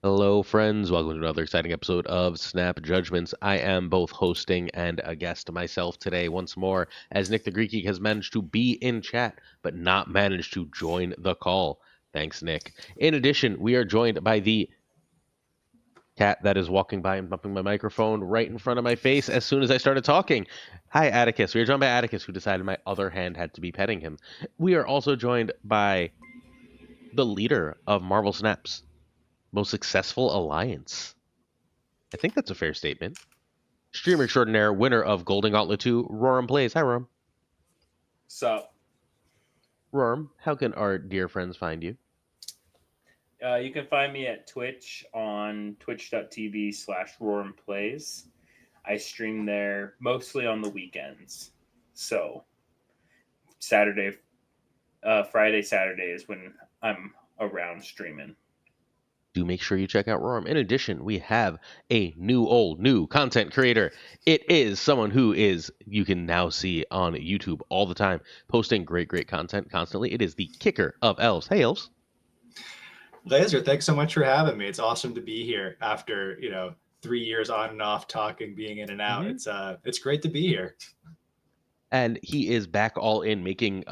Hello, friends. Welcome to another exciting episode of Snap Judgments. I am both hosting and a guest myself today once more, as Nick the Greek Geek has managed to be in chat, but not managed to join the call. Thanks, Nick. In addition, we are joined by the cat that is walking by and bumping my microphone right in front of my face as soon as I started talking. Hi, Atticus. We are joined by Atticus, who decided my other hand had to be petting him. We are also joined by the leader of Marvel Snap's most successful alliance. I think that's a fair statement. Streamer extraordinaire, winner of Golden Gauntlet 2, Roram Plays. Hi, Roram. So, Roram, how can our dear friends find you? you can find me at Twitch on twitch.tv/RoramPlays. I stream there mostly on the weekends. So, Saturday, Friday, Saturday is when I'm around streaming. Do make sure you check out Roram. In addition, we have a new content creator. It is someone who is, you can now see on YouTube all the time, posting great content constantly. It is the kicker of elves. Hey, elves. Glazer, thanks so much for having me. It's awesome to be here after 3 years on and off talking, being in and out. It's great to be here. And he is back all in making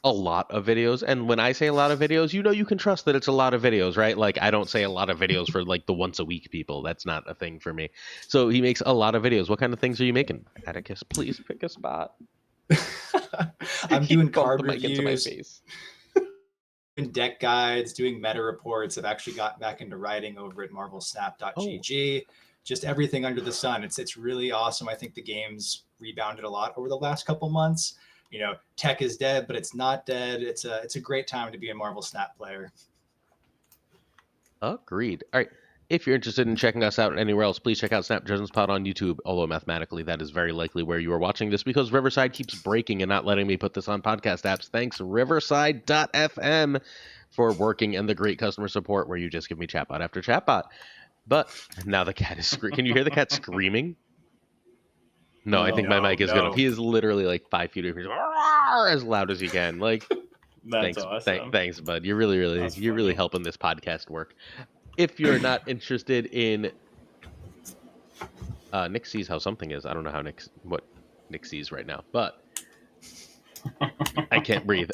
a lot of videos. And when I say a lot of videos, you can trust that it's a lot of videos, right? Like, I don't say a lot of videos for like the once a week people. That's not a thing for me. So he makes a lot of videos. What kind of things are you making? Atticus, please pick a spot. I'm He doing bumped card the mic into my reviews, face. doing deck guides, doing meta reports. I've actually got back into writing over at marvelsnap.gg. Just everything under the sun. It's really awesome. I think the game's rebounded a lot over the last couple months. Tech is dead, but it's not dead. It's a great time to be a Marvel Snap player. Agreed. All right. If you're interested in checking us out anywhere else, please check out Snap Judgments Pod on YouTube. Although mathematically, that is very likely where you are watching this because Riverside keeps breaking and not letting me put this on podcast apps. Thanks, Riverside.fm, for working and the great customer support where you just give me chatbot after chatbot. But now the cat is screaming. Can you hear the cat screaming? No, I think my mic is good enough. He is literally like 5 feet away. He's as loud as he can. Like, That's thanks, awesome. thanks, bud. You're really helping this podcast work. If you're not interested in Nick sees how something is. I don't know what Nick sees right now, but I can't breathe.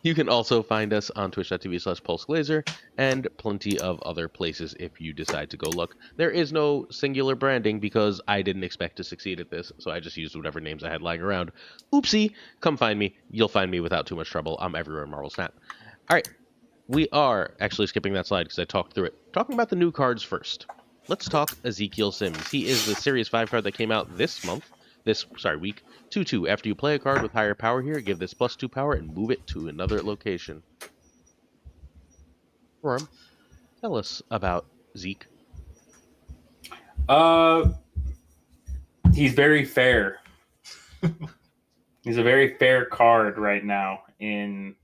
You can also find us on twitch.tv/PulseGlazer and plenty of other places if you decide to go look. There is no singular branding because I didn't expect to succeed at this, so I just used whatever names I had lying around. Oopsie. Come find me. You'll find me without too much trouble. I'm everywhere in Marvel Snap. All right. We are actually skipping that slide because I talked through it. Talking about the new cards first. Let's talk Ezekiel Sims. He is the Series 5 card that came out this week. 2/2. After you play a card with higher power here, give this +2 power and move it to another location. Worm, tell us about Zeke. He's very fair. He's a very fair card right now in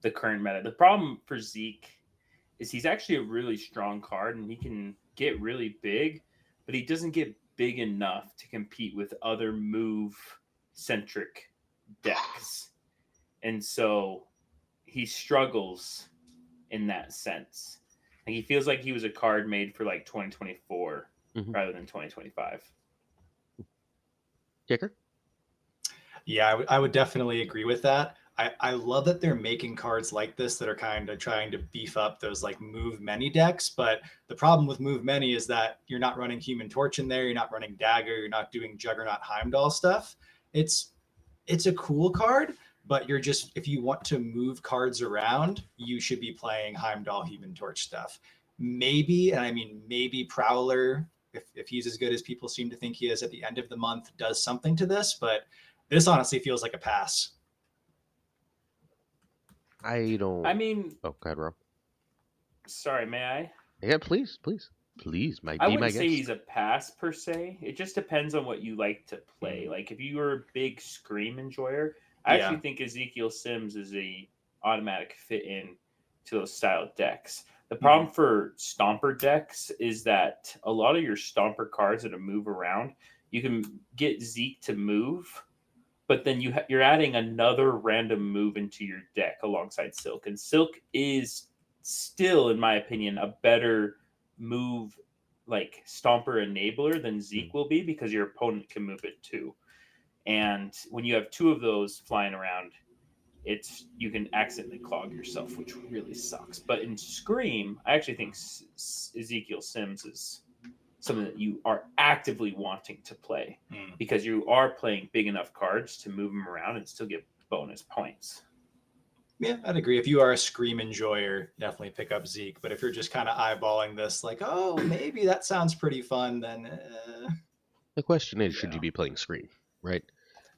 the current meta. The problem for Zeke is he's actually a really strong card and he can get really big, but he doesn't get big enough to compete with other move-centric decks. And so he struggles in that sense. Like he feels like he was a card made for like 2024 rather than 2025. Kicker? Yeah, I would definitely agree with that. I love that they're making cards like this that are kind of trying to beef up those like move many decks. But the problem with move many is that you're not running Human Torch in there. You're not running Dagger. You're not doing Juggernaut Heimdall stuff. It's a cool card, but you're just, if you want to move cards around, you should be playing Heimdall Human Torch stuff. Maybe, and I mean, maybe Prowler, if he's as good as people seem to think he is at the end of the month, does something to this. But this honestly feels like a pass. I don't. I mean, oh, go ahead, Rob. Sorry, may I? Yeah, please, I wouldn't say he's a pass per se. It just depends on what you like to play. Like if you were a big Scream enjoyer, I actually think Ezekiel Sims is a automatic fit in to those style decks. The problem for Stomper decks is that a lot of your Stomper cards that move around, you can get Zeke to move, but then you're adding another random move into your deck alongside Silk, and Silk is still, in my opinion, a better move, like stomper enabler than Zeke will be, because your opponent can move it too. And when you have two of those flying around, you can accidentally clog yourself, which really sucks. But in Scream, I actually think Ezekiel Sims is something that you are actively wanting to play, because you are playing big enough cards to move them around and still get bonus points. Yeah, I'd agree. If you are a Scream enjoyer, definitely pick up Zeke. But if you're just kind of eyeballing this, like, oh, maybe that sounds pretty fun, then The question is, should you be playing Scream, right?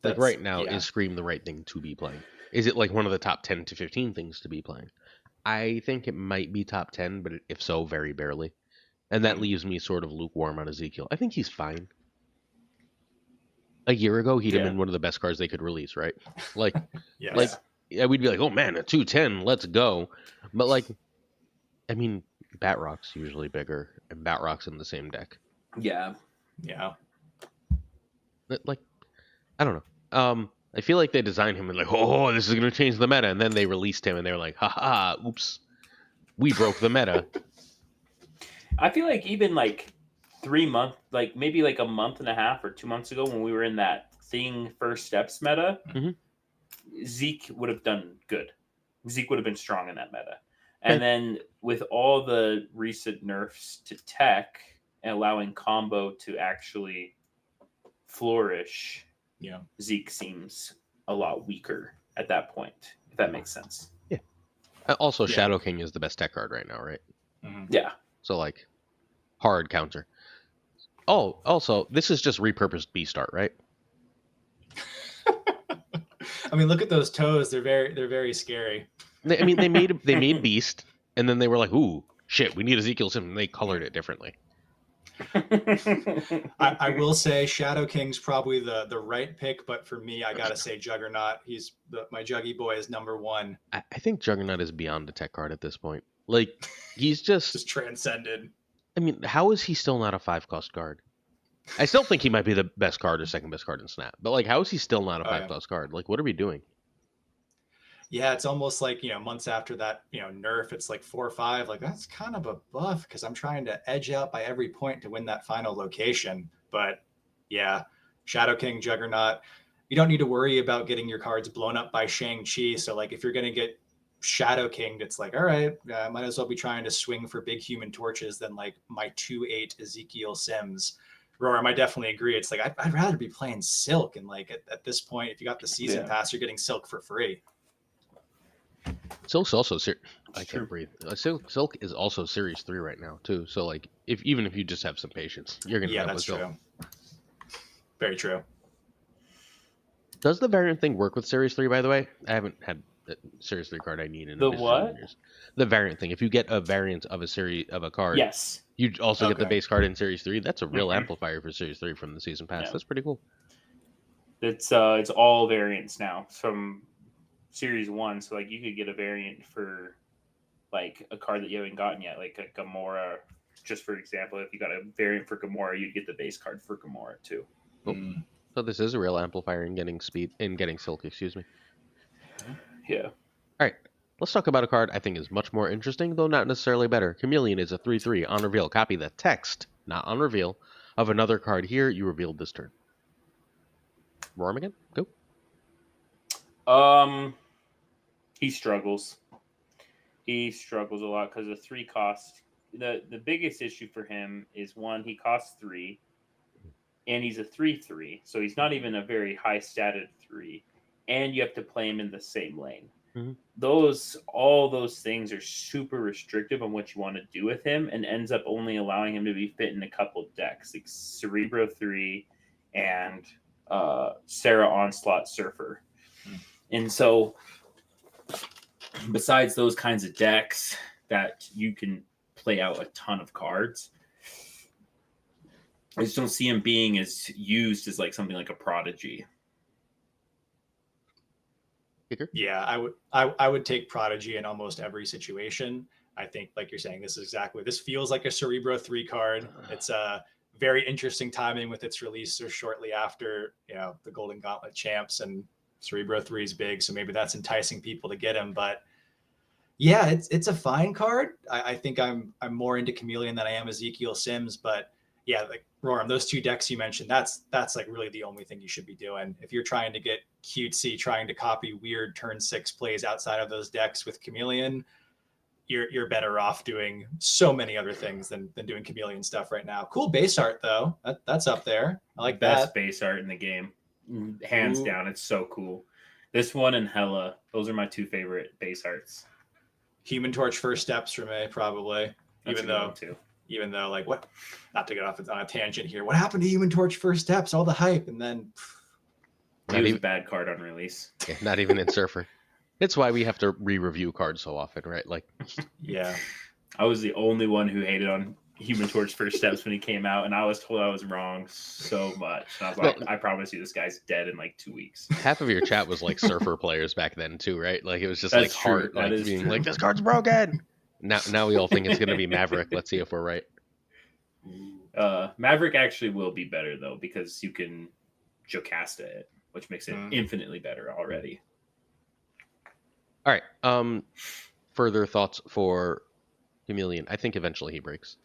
Like right now, is Scream the right thing to be playing? Is it like one of the top 10 to 15 things to be playing? I think it might be top 10, but if so, very barely. And that leaves me sort of lukewarm on Ezekiel. I think he's fine. A year ago, he'd have been one of the best cards they could release, right? Like, yes. yeah, we'd be like, oh man, a 210, let's go. But like, I mean, Batrock's usually bigger, and Batrock's in the same deck. Yeah. Like, I don't know. I feel like they designed him and like, oh, this is gonna change the meta, and then they released him, and they were like, haha, oops, we broke the meta. I feel like even like 3 months, like maybe like a month and a half or 2 months ago, when we were in that thing first steps meta, Zeke would have done good. Zeke would have been strong in that meta. And then with all the recent nerfs to tech and allowing combo to actually flourish, Zeke seems a lot weaker at that point, if that makes sense. Yeah. Also, Shadow King is the best tech card right now, right? Yeah. So like, hard counter. Oh, also, this is just repurposed B-Start, right? I mean, look at those toes. They're very scary. I mean, they made Beast, and then they were like, ooh, shit, we need Ezekiel Sims, and they colored it differently. I will say Shadow King's probably the right pick, but for me, I gotta say Juggernaut. He's my Juggy boy is number one. I think Juggernaut is beyond a tech card at this point. Like, he's just transcended. I mean, how is he still not a 5-cost card? I still think he might be the best card or second best card in Snap, but like, how is he still not a 5-cost card? Like, what are we doing? Yeah, it's almost like, months after that, nerf, it's like 4 or 5. Like, that's kind of a buff because I'm trying to edge out by every point to win that final location. But yeah, Shadow King, Juggernaut, you don't need to worry about getting your cards blown up by Shang-Chi. So like, if you're going to get Shadow King, it's like, all right, I might as well be trying to swing for big human torches than like my 2/8 Ezekiel Sims. Roram, I definitely agree. It's like, I'd rather be playing Silk. And like at this point, if you got the season pass, you're getting Silk for free. Silk's also I can't breathe. Silk is also Series 3 right now too. So like, even if you just have some patience, you're gonna end up with Silk. True. Very true. Does the variant thing work with Series 3? By the way, I haven't had a Series 3 card I need in the a what? years. The variant thing. If you get a variant of a card, yes, you also get the base card in Series 3. That's a real amplifier for Series 3 from the season pass. That's pretty cool. It's all variants now from Series 1, so like you could get a variant for like a card that you haven't gotten yet, like a Gamora. Just for example, if you got a variant for Gamora, you'd get the base card for Gamora too. Cool. So this is a real amplifier in getting Silk, excuse me. Yeah. All right. Let's talk about a card I think is much more interesting, though not necessarily better. Chameleon is a 3/3 on reveal. Copy the text, not on reveal, of another card here you revealed this turn. Roar him again. Go. He struggles. He struggles a lot because the 3 cost. The biggest issue for him is, one, he costs 3, and he's a 3/3, so he's not even a very high statted 3, and you have to play him in the same lane. All those things are super restrictive on what you want to do with him, and ends up only allowing him to be fit in a couple decks, like Cerebro 3 and Sarah Onslaught Surfer. And so besides those kinds of decks that you can play out a ton of cards, I just don't see him being as used as like something like a Prodigy. Yeah, I would take Prodigy in almost every situation. I think, like you're saying, this feels like a Cerebro 3 card. It's a very interesting timing with its release so shortly after, the Golden Gauntlet champs, and Cerebro 3 is big, so maybe that's enticing people to get him. But Yeah, it's a fine card. I think I'm more into Chameleon than I am Ezekiel Sims, but yeah, like Roram, those two decks you mentioned, that's like really the only thing you should be doing. If you're trying to get cutesy, trying to copy weird turn 6 plays outside of those decks with Chameleon, you're better off doing so many other things than doing Chameleon stuff right now. Cool base art though. That's up there. I like Best that. base art in the game, hands Ooh. down. It's so cool. This one and Hella, those are my two favorite base arts. Human Torch first steps for me, probably. That's Even a good though one too. even though like what, not to get off on a tangent here, what happened to Human Torch first steps, all the hype, and then He Not was even a bad card on release. yeah, not even in Surfer. It's why we have to re-review cards so often, right? Like, yeah. I was the only one who hated on Human Torch first steps when he came out, and I was told I was wrong so much. And I was like, Well- I promise you, this guy's dead in like 2 weeks. half of your chat was like Surfer players back then too, right? Like it was just That's like true. heart, That like is being true. like, "This card's broken." Now we all think it's gonna be Maverick. Let's see if we're right. Maverick actually will be better though because you can Jocasta it, which makes it Mm. infinitely better already. All right. Further thoughts for Chameleon? I think eventually he breaks.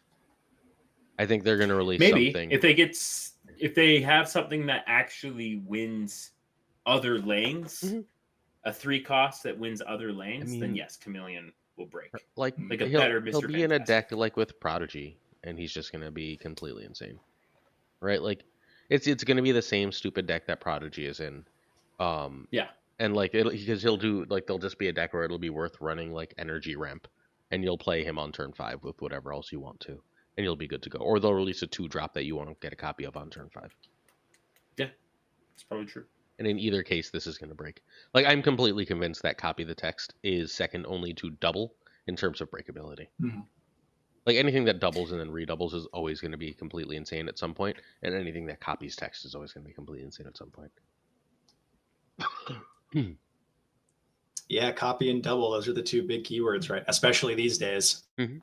I think they're gonna release Maybe something. if they have something that actually wins other lanes, Mhm. a 3 cost that wins other lanes, then mean- yes, Chameleon will break. Like Like a he'll better he'll Mr. be in a Fantastic. deck like with Prodigy, and he's just gonna be completely insane, right? Like it's gonna be the same stupid deck that Prodigy is in. Yeah. And like because he'll do like there'll just be a deck where it'll be worth running like Energy Ramp, and you'll play him on turn 5 with whatever else you want to, and you'll be good to go. Or they'll release a 2-drop that you want to get a copy of on turn 5. Yeah, it's probably true. And in either case, this is going to break. Like I'm completely convinced that copy the text is second only to double in terms of breakability. Mhm. Like anything that doubles and then redoubles is always going to be completely insane at some point, and anything that copies text is always going to be completely insane at some point. Yeah, copy and double, those are the two big keywords, right? Especially these days. Like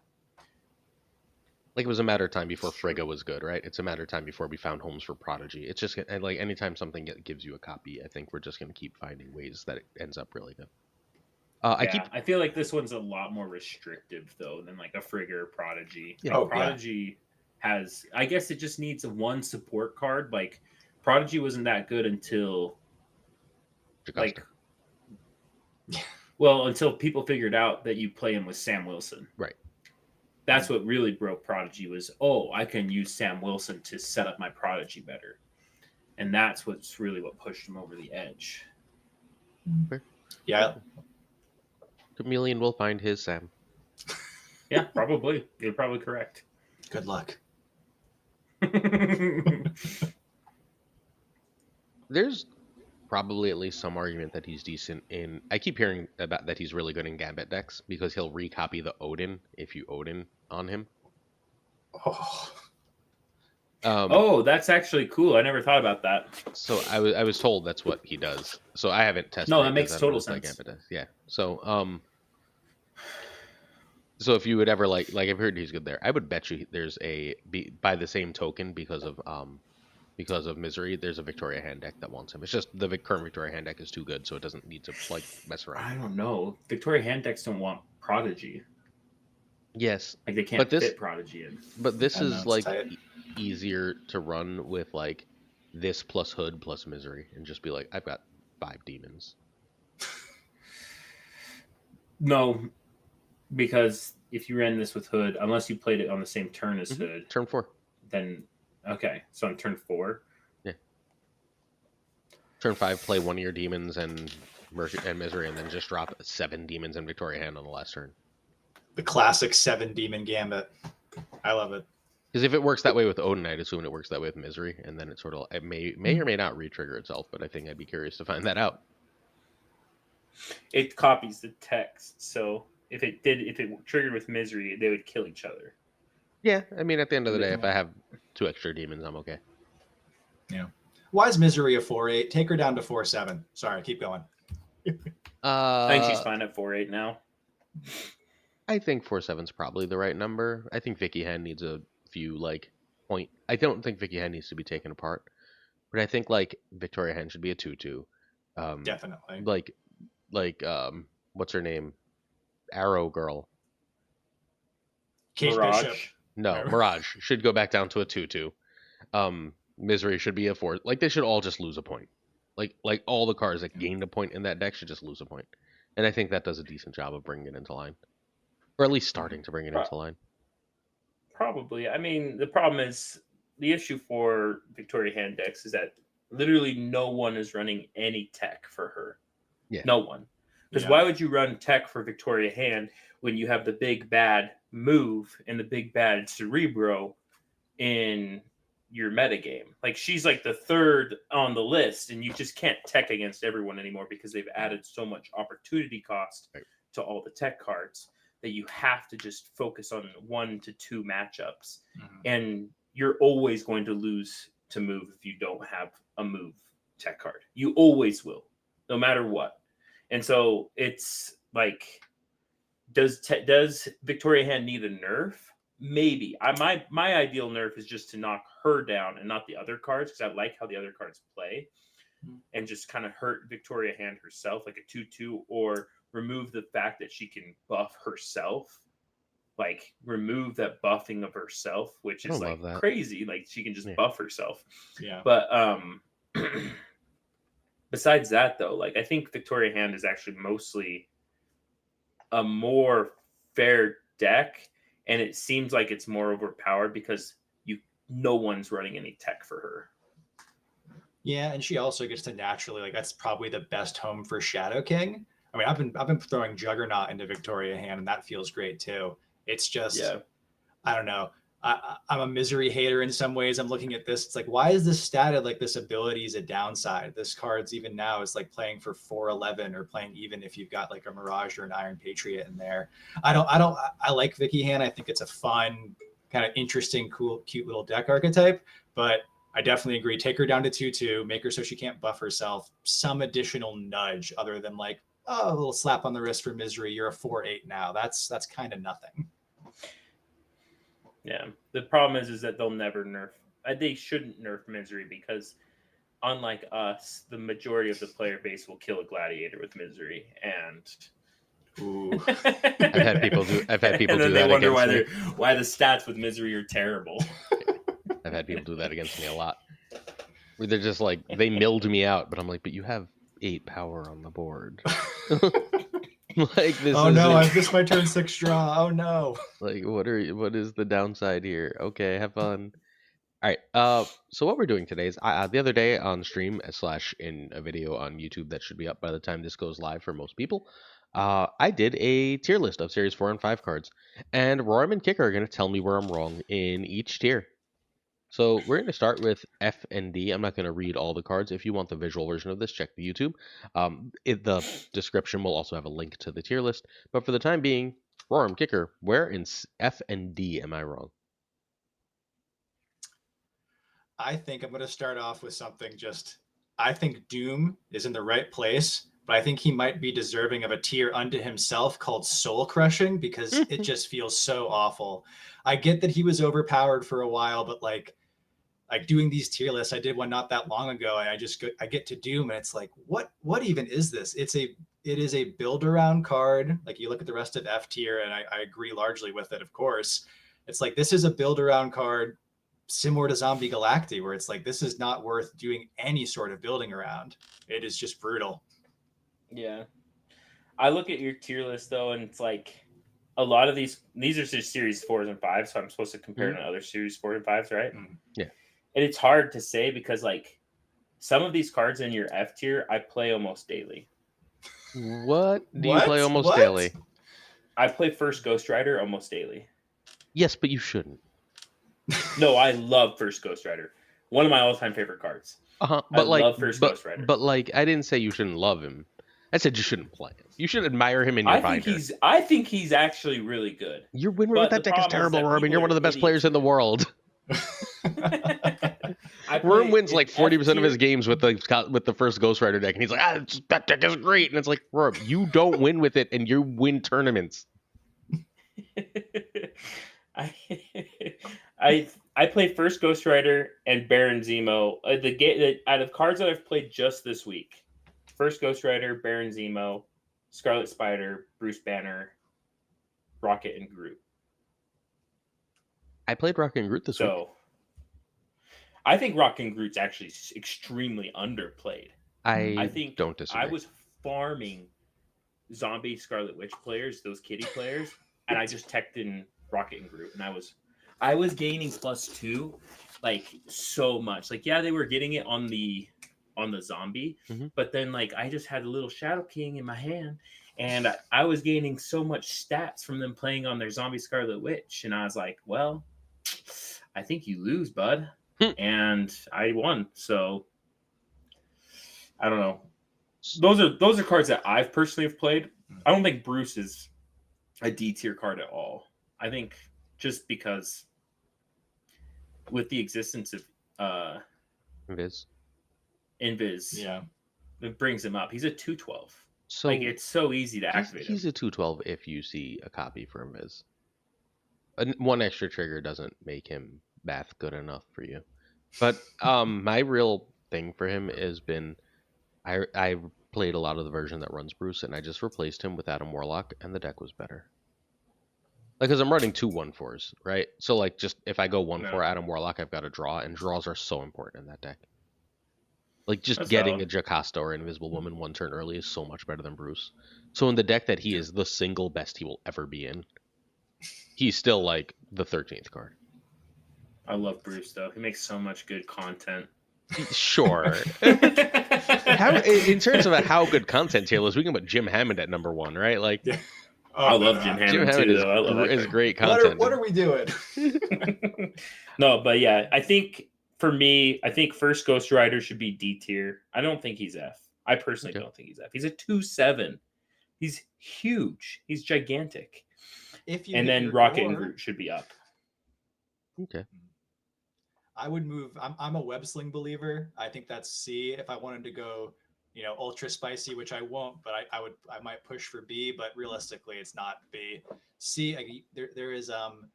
it was a matter of time before Frigga was good, right? It's a matter of time before we found homes for Prodigy. It's just like anytime something gives you a copy, I think we're just going to keep finding ways that it ends up really good. I feel like this one's a lot more restrictive though than like a Frigga or Prodigy. Yeah. Like, Oh, yeah. Prodigy has, I guess it just needs one support card. Like Prodigy wasn't that good until Jocasta. until people figured out that you play him with Sam Wilson. Right. That's what really broke Prodigy was, oh, I can use Sam Wilson to set up my Prodigy better. And that's what's really what pushed him over the edge. Yeah. Chameleon will find his Sam. Yeah, probably. You're probably correct. Good luck. There's probably at least some argument that he's decent in. I keep hearing about that he's really good in Gambit decks because he'll recopy the Odin if you Odin on him. Oh. Oh, that's actually cool. I never thought about that. So I was told that's what he does. So I haven't tested. No, it that 'cause makes I don't know total what sense. Gambit does. Yeah. So if you would ever like I've heard he's good there. I would bet you there's by the same token because of Misery, there's a Victoria hand deck that wants him. It's just the current Victoria hand deck is too good, so it doesn't need to like mess around. I don't know. Victoria hand decks don't want Prodigy. Yes, Like they can't But this- fit Prodigy in. but this I know, is it's like tight. easier to run with like this plus Hood plus Misery, and just be like, I've got 5 demons. No, because if you ran this with Hood, unless you played it on the same turn as Mhm. Hood, Turn 4. then okay. So on turn 4, Turn 5, play one of your demons and Misery, and then just drop 7 demons and Victoria hand on the last turn. The classic 7 demon gambit. I love it. Because if it works that way with Odin, I'd assume it works that way with Misery, and then it may or may not re-trigger itself. But I think I'd be curious to find that out. it copies the text. So if it triggered with Misery, they would kill each other. Yeah, I mean, at the end of the day, if I have 2 extra demons, I'm okay. Yeah. Why is Misery a 4-8? Take her down to 4-7. Sorry, keep going. I think she's fine at 4-8 now. I think 4-7's probably the right number. I think Vicky Hen needs a few point. I don't think Vicky Hen needs to be taken apart, but I think Victoria Hen should be a 2-2. Definitely. What's her name? Arrow Girl. Kate Mirage. Bishop. No, Mirage should go back down to a 2/2. Misery should be a 4. Like they should all just lose a point. Like all the cards that gained a point in that deck should just lose a point. And I think that does a decent job of bringing it into line, or at least starting to bring it into line. Probably. I mean, the problem is the issue for Victoria Hand decks is that literally no one is running any tech for her. Yeah. No one. Because why would you run tech for Victoria Hand when you have the big bad move and the big bad Cerebro in your metagame? Like she's like the third on the list, and you just can't tech against everyone anymore because they've added so much opportunity cost to all the tech cards that you have to just focus on 1 to 2 matchups. And you're always going to lose to move if you don't have a move tech card. You always will, no matter what. And so it's like, does Victoria Hand need a nerf? Maybe. My ideal nerf is just to knock her down and not the other cards, because I like how the other cards play, and just kind of hurt Victoria Hand herself, like a 2/2, or remove the fact that she can buff herself. Like remove that buffing of herself, which is like crazy. Like she can just buff herself. Yeah. But besides that, though, like I think Victoria Hand is actually mostly a more fair deck, and it seems like it's more overpowered because no one's running any tech for her. Yeah, and she also gets to naturally, like, that's probably the best home for Shadow King. I mean, I've been throwing Juggernaut into Victoria Hand, and that feels great too. It's just, I don't know. I'm a Misery hater in some ways. I'm looking at this. It's like, why is this statted like this ability is a downside? This card's even now is like playing for 4/11 or playing even if you've got like a Mirage or an Iron Patriot in there. I like Vicky Hand. I think it's a fun, kind of interesting, cool, cute little deck archetype, but I definitely agree. Take her down to 2/2, make her so she can't buff herself. Some additional nudge other than like, oh, a little slap on the wrist for Misery. You're a 4/8 now. That's kind of nothing. Yeah. The problem is that they'll never nerf. They shouldn't nerf Misery because, unlike us, the majority of the player base will kill a Gladiator with Misery, and Ooh. I've had people do and that then they wonder against me. why the stats with Misery are terrible. I've had people do that against me a lot. Where they're just like, they milled me out, but I'm like, but you have 8 power on the board. Like this. Oh no, I've missed my turn 6 draw. Oh no. Like what is the downside here? Okay, have fun. All right. So what we're doing today is the other day on stream / in a video on YouTube that should be up by the time this goes live for most people. I did a tier list of series 4 and 5 cards, and Roram and Kicker are going to tell me where I'm wrong in each tier. So we're going to start with F and D. I'm not going to read all the cards. If you want the visual version of this, check the YouTube. The description will also have a link to the tier list. But for the time being, Roram, Kicker, where in F and D am I wrong? I think I'm going to start off with something I think Doom is in the right place, but I think he might be deserving of a tier unto himself called Soul Crushing because it just feels so awful. I get that he was overpowered for a while, but like doing these tier lists, I did one not that long ago, and I get to Doom, and it's like, what even is this? It is a build around card. Like you look at the rest of F tier, and I agree largely with it, of course. It's like, this is a build around card similar to Zombie Galacti, where it's like, this is not worth doing any sort of building around. It is just brutal. Yeah. I look at your tier list though, and it's like a lot of these are just series 4s and 5s, so I'm supposed to compare to other series 4 and 5s, right? Yeah. And it's hard to say because like some of these cards in your F tier I play almost daily. What do you play almost daily? I play First Ghost Rider almost daily. Yes, but you shouldn't. No, I love First Ghost Rider. One of my all-time favorite cards. But I love First Ghost Rider. But like, I didn't say you shouldn't love him. I said you shouldn't play him. You should admire him in your binder. I think he's actually really good. Your win rate with that deck is terrible, Robin. You're one of the best players in the world. Worm wins like 40% of his games with the first Ghost Rider deck, and he's like, that deck is great. And it's like, Worm, you don't win with it, and you win tournaments. I play First Ghost Rider and Baron Zemo. Out of cards that I've played just this week, First Ghost Rider, Baron Zemo, Scarlet Spider, Bruce Banner, Rocket and Groot. I played Rocket and Groot this week. So I think Rocket and Groot's actually extremely underplayed. I think don't disagree. I was farming zombie Scarlet Witch players, those kitty players, and I just teched in Rocket and Groot, and I was gaining +2 like so much. Like, yeah, they were getting it on the zombie, but then like I just had a little Shadow King in my hand, and I was gaining so much stats from them playing on their zombie Scarlet Witch, and I was like, well, I think you lose, bud. And I won. So I don't know. Those are cards that I've personally have played. I don't think Bruce is a D tier card at all. I think just because with the existence of Invis, yeah, it brings him up. He's a 2/12. So like it's so easy to activate he's him. a 2/12 if you see a copy for Invis. One extra trigger doesn't make him math good enough for you. But my real thing for him has been I played a lot of the version that runs Bruce, and I just replaced him with Adam Warlock, and the deck was better. Like, because I'm running 2 1/4s, right? So, like, just if I go 1/4 Adam Warlock, I've got a draw, and draws are so important in that deck. Like, just That's getting valid. a Jocasta or Invisible Woman 1 turn early is so much better than Bruce. So, in the deck that he is the single best he will ever be in, he's still, like, the 13th card. I love Bruce, though. He makes so much good content. Sure. In terms of how good content tier list, we can put Jim Hammond at number 1, right? Like, Yeah. I love Jim Hammond too, though. I love that is card. great content. What are we doing? No, but yeah, I think for me, I think first Ghost Rider should be D tier. I don't think he's F. I personally don't think he's F. He's a 2/7. He's huge. He's gigantic. And then Rocket and Groot should be up. Okay. I would move. I'm a web sling believer. I think that's C. If I wanted to go, ultra spicy, which I won't, but I might push for B. But realistically, it's not B. C. There's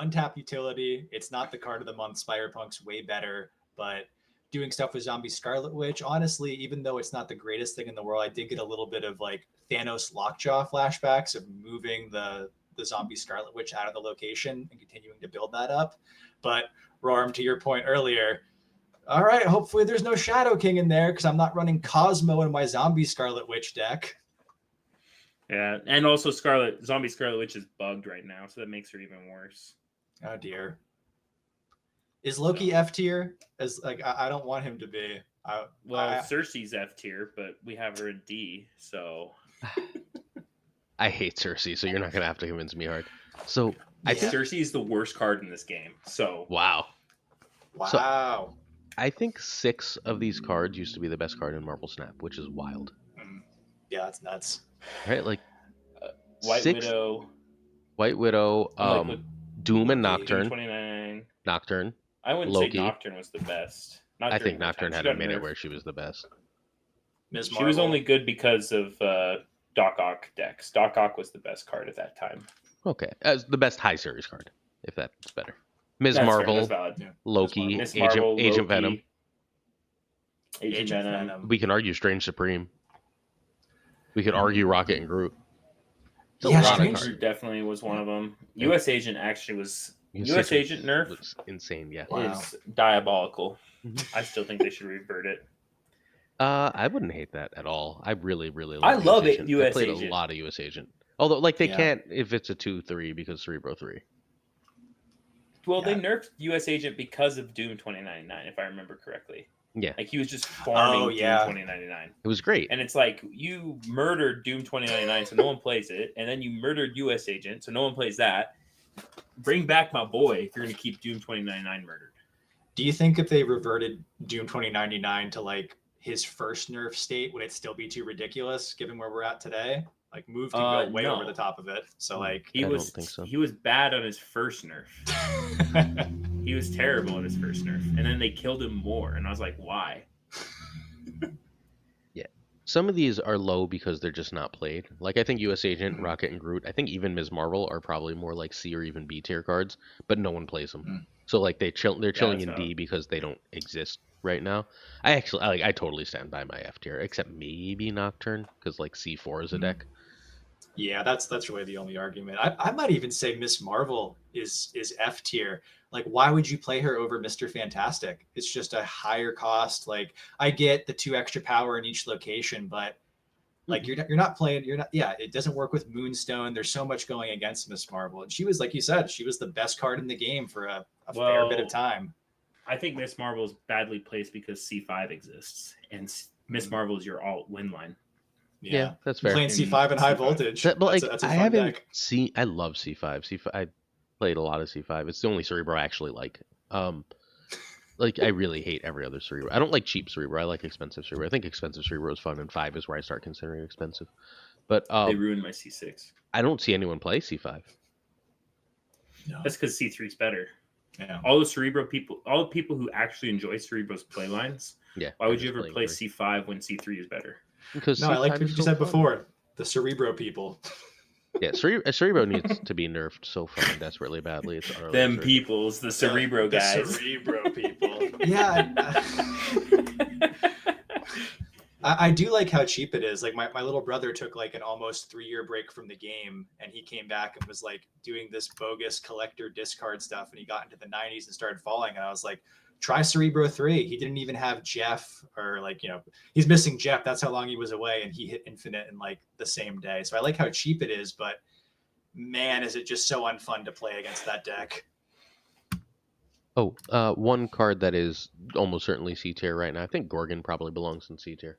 untapped utility. It's not the card of the month. Spirepunk's way better, but doing stuff with Zombie Scarlet Witch, honestly, even though it's not the greatest thing in the world, I did get a little bit of like Thanos Lockjaw flashbacks of moving the Zombie Scarlet Witch out of the location and continuing to build that up. But Rorm, to your point earlier, all right, hopefully there's no Shadow King in there because I'm not running Cosmo in my Zombie Scarlet Witch deck. Yeah, and also Zombie Scarlet Witch is bugged right now, so that makes her even worse. Oh dear. Is Loki F tier? As like I don't want him to be. Cersei's F tier, but we have her in D, so I hate Cersei, so you're not gonna have to convince me hard. So I think Cersei is the worst card in this game. So wow. So, I think 6 of these cards used to be the best card in Marvel Snap, which is wild. Yeah, that's nuts. Right, like White Widow, Doom and Nocturne. Doom 29. Nocturne. I wouldn't Loki. say Nocturne was the best. I think Nocturne had a minute where she was the best. She was only good because of Doc Ock decks. Doc Ock was the best card at that time. Okay, as the best high series card, if that's better. Ms. Marvel, Loki, Agent Venom. Agent Venom. We can argue Strange Supreme. We could argue Rocket and Groot. Strange Groot definitely was one of them. U.S. Agent actually was. U.S. Agent nerf was insane. Yeah, is diabolical. I still think they should revert it. I wouldn't hate that at all. I really, really I love it. I played a lot of U.S. Agent. Although, like, they can't if it's a 2/3 because Cerebro 3. Well, they nerfed U.S. Agent because of Doom 2099, if I remember correctly. Yeah. Like, he was just farming Doom 2099. It was great. And it's like, you murdered Doom 2099, so no one plays it. And then you murdered U.S. Agent, so no one plays that. Bring back my boy if you're going to keep Doom 2099 murdered. Do you think if they reverted Doom 2099 to, like, his first nerf state, would it still be too ridiculous, given where we're at today? Like, move can go way over the top of it. So, like, he was bad on his first nerf. He was terrible on his first nerf, and then they killed him more, and I was like, why? Yeah, some of these are low because they're just not played. Like, I think U.S. Agent, Rocket, and Groot. I think even Ms. Marvel are probably more like C or even B tier cards, but no one plays them. So, like, they're chilling in D because they don't exist right now. I totally stand by my F tier, except maybe Nocturne because like C4 is a deck. Yeah, that's really the only argument. I might even say Miss Marvel is F tier. Like, why would you play her over Mr. Fantastic? It's just a higher cost. Like, I get the 2 extra power in each location, but like you're not playing. You're not. Yeah, it doesn't work with Moonstone. There's so much going against Miss Marvel, and she was, like you said, she was the best card in the game for a fair bit of time. I think Miss Marvel is badly placed because C5 exists, and Miss Marvel is your alt win line. Yeah, that's fair. Playing C5 and high voltage. But like, that's a I fun haven't deck. seen. I love C5. C5. I played a lot of C5. It's the only Cerebro I actually like. Like I really hate every other Cerebro. I don't like cheap Cerebro. I like expensive Cerebro. I think expensive Cerebro is fun, and 5 is where I start considering expensive. But They ruined my C6. I don't see anyone play C5. No. That's because C3 is better. Yeah. All the Cerebro people, all the people who actually enjoy Cerebro's play lines. Yeah. Why would you ever play C5 when C3 is better? Because No, I like C5 what is you so said fun. before. The Cerebro people. Yeah, Cerebro needs to be nerfed so fucking desperately badly. It's utterly Them absurd. peoples, the Cerebro guys. The Cerebro people. Yeah. I do like how cheap it is. Like my little brother took like an almost 3-year break from the game, and he came back and was like doing this bogus collector discard stuff, and he got into the 90s and started falling, and I was like, try Cerebro 3. He didn't even have Jeff, or like, you know, he's missing Jeff. That's how long he was away, and he hit Infinite in like the same day. So I like how cheap it is, but man, is it just so unfun to play against that deck. Oh, one card that is almost certainly C tier right now. I think Gorgon probably belongs in C tier.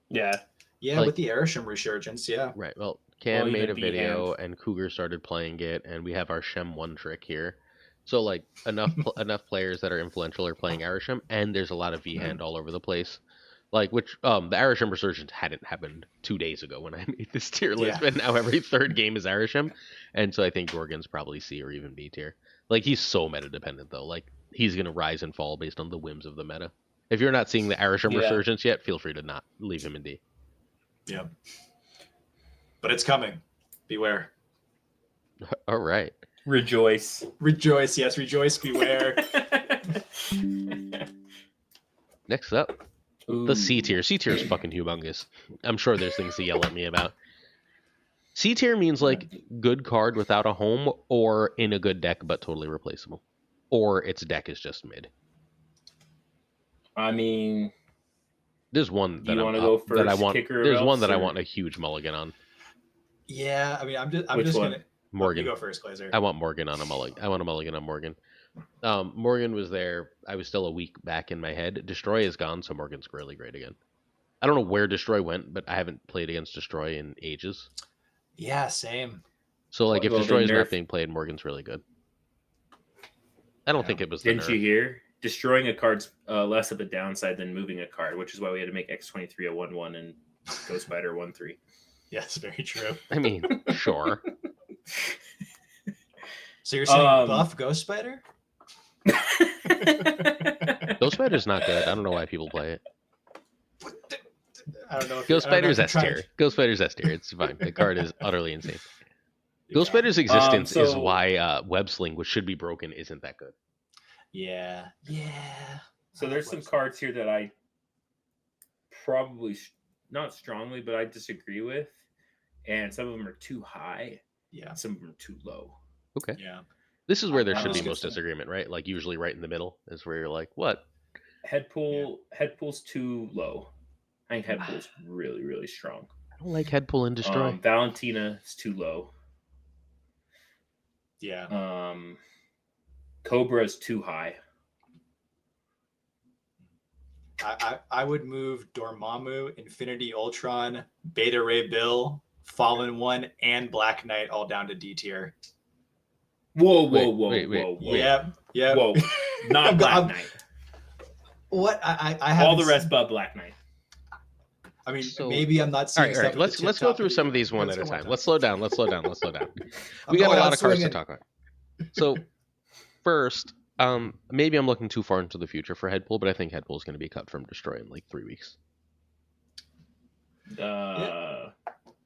Yeah. Yeah, Like- with the Airsham resurgence, yeah. Right. Well, Cam Well, made a even video, and Cougar started playing it, and we have our Shem 1 trick here. So like enough players that are influential are playing Arisham, and there's a lot of V-hand all over the place. Like which the Arisham resurgence hadn't happened 2 days ago when I made this tier list, Yeah. but now every third game is Arisham, and so I think Gorgon's probably C or even B tier. Like he's so meta dependent though. Like he's gonna rise and fall based on the whims of the meta. If you're not seeing the Arisham Yeah. resurgence yet, feel free to not leave him in D. Yeah. But it's coming. Beware. All right. Rejoice. Rejoice, yes, rejoice, beware. Next up, the C tier. C tier is fucking humongous. I'm sure there's things to yell at me about. C tier means like good card without a home, or in a good deck but totally replaceable, or its deck is just mid. I mean, There's one Do that you I'm wanna up- go that I first, want. kicker of There's one elves, that I or- want a huge mulligan on. Yeah, I mean, I'm Which just one? gonna. Morgan. You go first, Glazer. I want Morgan on a mulligan. I want a mulligan on Morgan. Morgan was there. I was still a week back in my head. Destroy is gone, so Morgan's really great again. I don't know where Destroy went, but I haven't played against Destroy in ages. Yeah, same. So like, if Well, they Destroy is not nerfed- being played, Morgan's really good. I don't Yeah. think it was the Didn't you nerf. hear? Destroying a card's less of a downside than moving a card, which is why we had to make X23 a 1/1 and Ghost Spider 1/3. Yes, very true. I mean, sure. So you're saying Um, buff Ghost Spider? Ghost Spider's not good. I don't know why people play it. I don't know. Ghost Spider's S tier. Ghost Spider's S tier. It's fine. The card is utterly insane. Ghost Spider's existence is so- why Web Sling, which should be broken, isn't that good. Yeah. Yeah. So there's some cards here that I probably not strongly, but I disagree with, and some of them are too high, Yeah. and some of them are too low. Okay. Yeah. This is where there I should was be gonna most say- disagreement, right? Like usually right in the middle is where you're like, what? Headpool's too low. I think Headpool's really, really strong. I don't like head pull and destroy. Valentina is too low. Yeah. Cobra is too high. I would move Dormammu, Infinity Ultron, Beta Ray Bill, Fallen One, and Black Knight all down to D tier. Whoa, Wait, whoa, whoa, wait, wait, whoa, whoa. wait. Yep. Yep. Whoa. Not Black I'm- Knight. What? I have All the rest but Black Knight. I mean, So- maybe I'm not All seeing right, all stuff right. at Let's the go tip-top through of some the- of these one let's at a go time. time. Let's slow down. Let's slow down. Let's slow down. I'm We got a going lot out of cards to swinging. talk about. So first, maybe I'm looking too far into the future for Headpool, but I think Headpool is going to be cut from Destroy in like 3 weeks.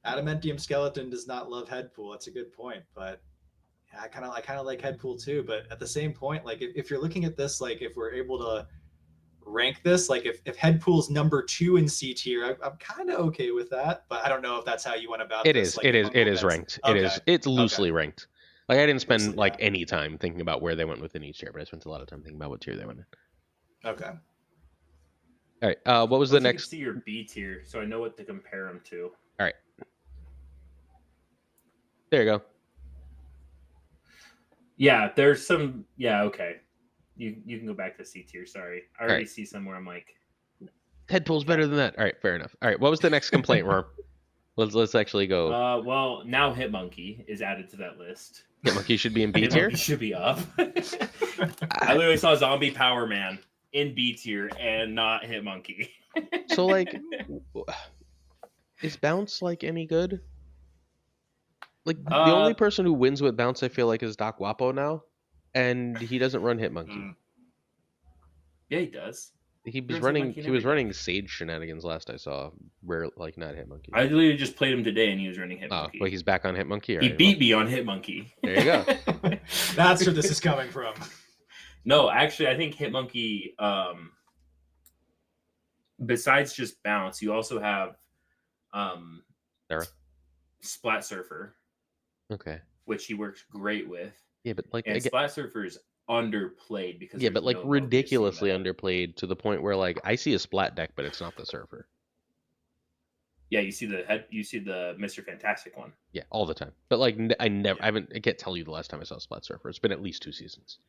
Adamantium Skeleton does not love Headpool. That's a good point, but yeah, I kind of like Headpool too. But at the same point, like if you're looking at this, like if we're able to rank this. Like if Headpool's number 2 in C tier, I'm kind of okay with that. But I don't know if that's how you went about It this. is. Like It if is. It Uncle is Ben's- ranked. Okay. It's loosely Okay. ranked. Like I didn't spend Loosely, like yeah. any time thinking about where they went within each tier, but I spent a lot of time thinking about what tier they went in. Okay. All right. What was I the wish I could next? see your B tier, so I know what to compare them to. All right. There you go. Yeah, there's some. Yeah, okay. You can go back to C tier. Sorry, I already right. see somewhere. I'm like, Headpool's better than that. All right. Fair enough. All right. What was the next complaint, Worm? Let's actually go. well, now Hitmonkey is added to that list. Hitmonkey should be in B tier. Hitmonkey should be up. I literally saw Zombie Power Man in B tier and not Hitmonkey. So like, is Bounce like any good? Like the only person who wins with Bounce, I feel like, is Doc Wapo now, and he doesn't run Hitmonkey. Yeah, he does. He was runs running. Hitmonkey in He was every running deck. Sage shenanigans last I saw. Where like not Hitmonkey. I literally just played him today, and he was running Oh, Hitmonkey. well, he's back on Hitmonkey. All He right, beat me on Hitmonkey. There you go. That's where this is coming from. No, actually, I think Hitmonkey. Besides just Bounce, you also have Sarah? Splat Surfer, Okay. which he works great with. Yeah, but like And again, Splat Surfer is underplayed because yeah, there's but like no Mobius in ridiculously the meta. underplayed to the point where like I see a Splat deck, but it's not the Surfer. Yeah, you see the Mr. Fantastic one. Yeah, all the time. But like I I can't tell you the last time I saw a Splat Surfer. It's been at least 2 seasons.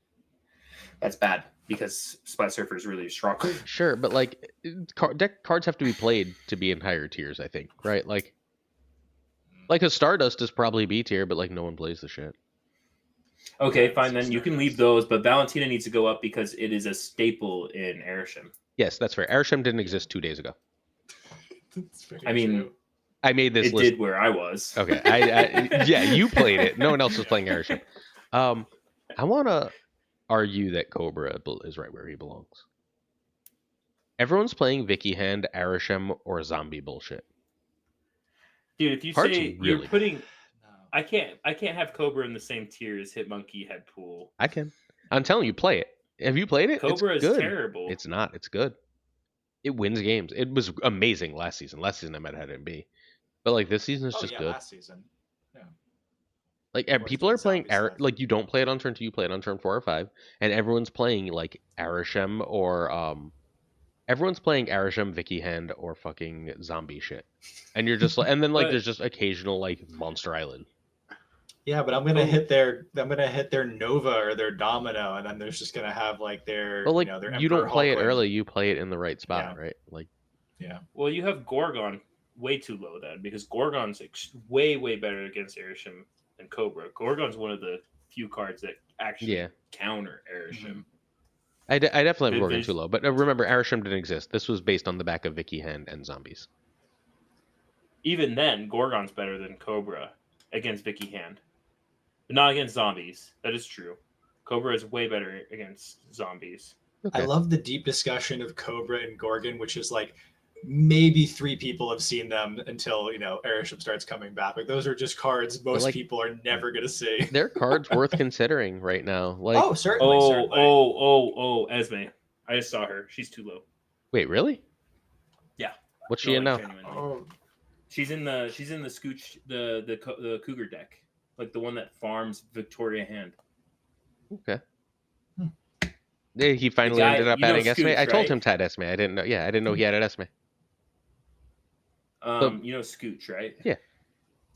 That's bad because Splat Surfer is really strong. Sure, but like deck cards have to be played to be in higher tiers, I think, right? Like a Stardust is probably B tier, but like no one plays the shit. Okay, fine then. You can leave those, but Valentina needs to go up because it is a staple in Airshim. Yes, that's fair. Airshim didn't exist 2 days ago. I mean, true. I made this it list. did where I was. Okay, yeah, you played it. No one else was playing Airship. I want to argue that Cobra is right where he belongs. Everyone's playing Vicky Hand, Arishem, or zombie bullshit. Dude, if you Heart's say really you're putting, I can't have Cobra in the same tier as Hitmonkey, Headpool. I can. I'm telling you, play it. Have you played it? Cobra it's is good. terrible. It's not. It's good. It wins games. It was amazing last season. Last season I might have had it be, but like this season is just good. Last season. Yeah. Like Of course, people are the playing zombie stuff. like you don't play it on turn 2, you play it on turn 4 or 5, and everyone's playing like Arishem or everyone's playing Arishem, Vicky Hand, or fucking zombie shit, and you're just like, and then like But- there's just occasional like Monster Island. Yeah, but I'm gonna hit their Nova or their Domino, and then there's just gonna have like their Well, like their you don't Emperor play it Hulkling. early, you play it in the right spot, right? Like Yeah. Well, you have Gorgon way too low then because Gorgon's way better against Airshim than Cobra. Gorgon's one of the few cards that actually counter Airshim. I definitely have Gorgon There's- too low, but remember Arishem didn't exist. This was based on the back of Vicky Hand and zombies. Even then, Gorgon's better than Cobra against Vicky Hand, but not against zombies. That is true. Cobra is way better against zombies. Okay. I love the deep discussion of Cobra and Gorgon, which is like maybe 3 people have seen them until Airship starts coming back. Like those are just cards most like, people are never gonna see. They're cards worth considering right now. Like certainly. Oh, Esme. I just saw her. She's too low. wait, really? Yeah. What's she in now? Genuinely. She's in the Scooch the Cougar deck, like the one that farms Victoria Hand. Okay. Yeah, he finally guy- ended up you know adding Esme. Scooch, I told right? him to add Esme. I didn't know. Yeah, I didn't know he added Esme. You know Scooch, right? Yeah.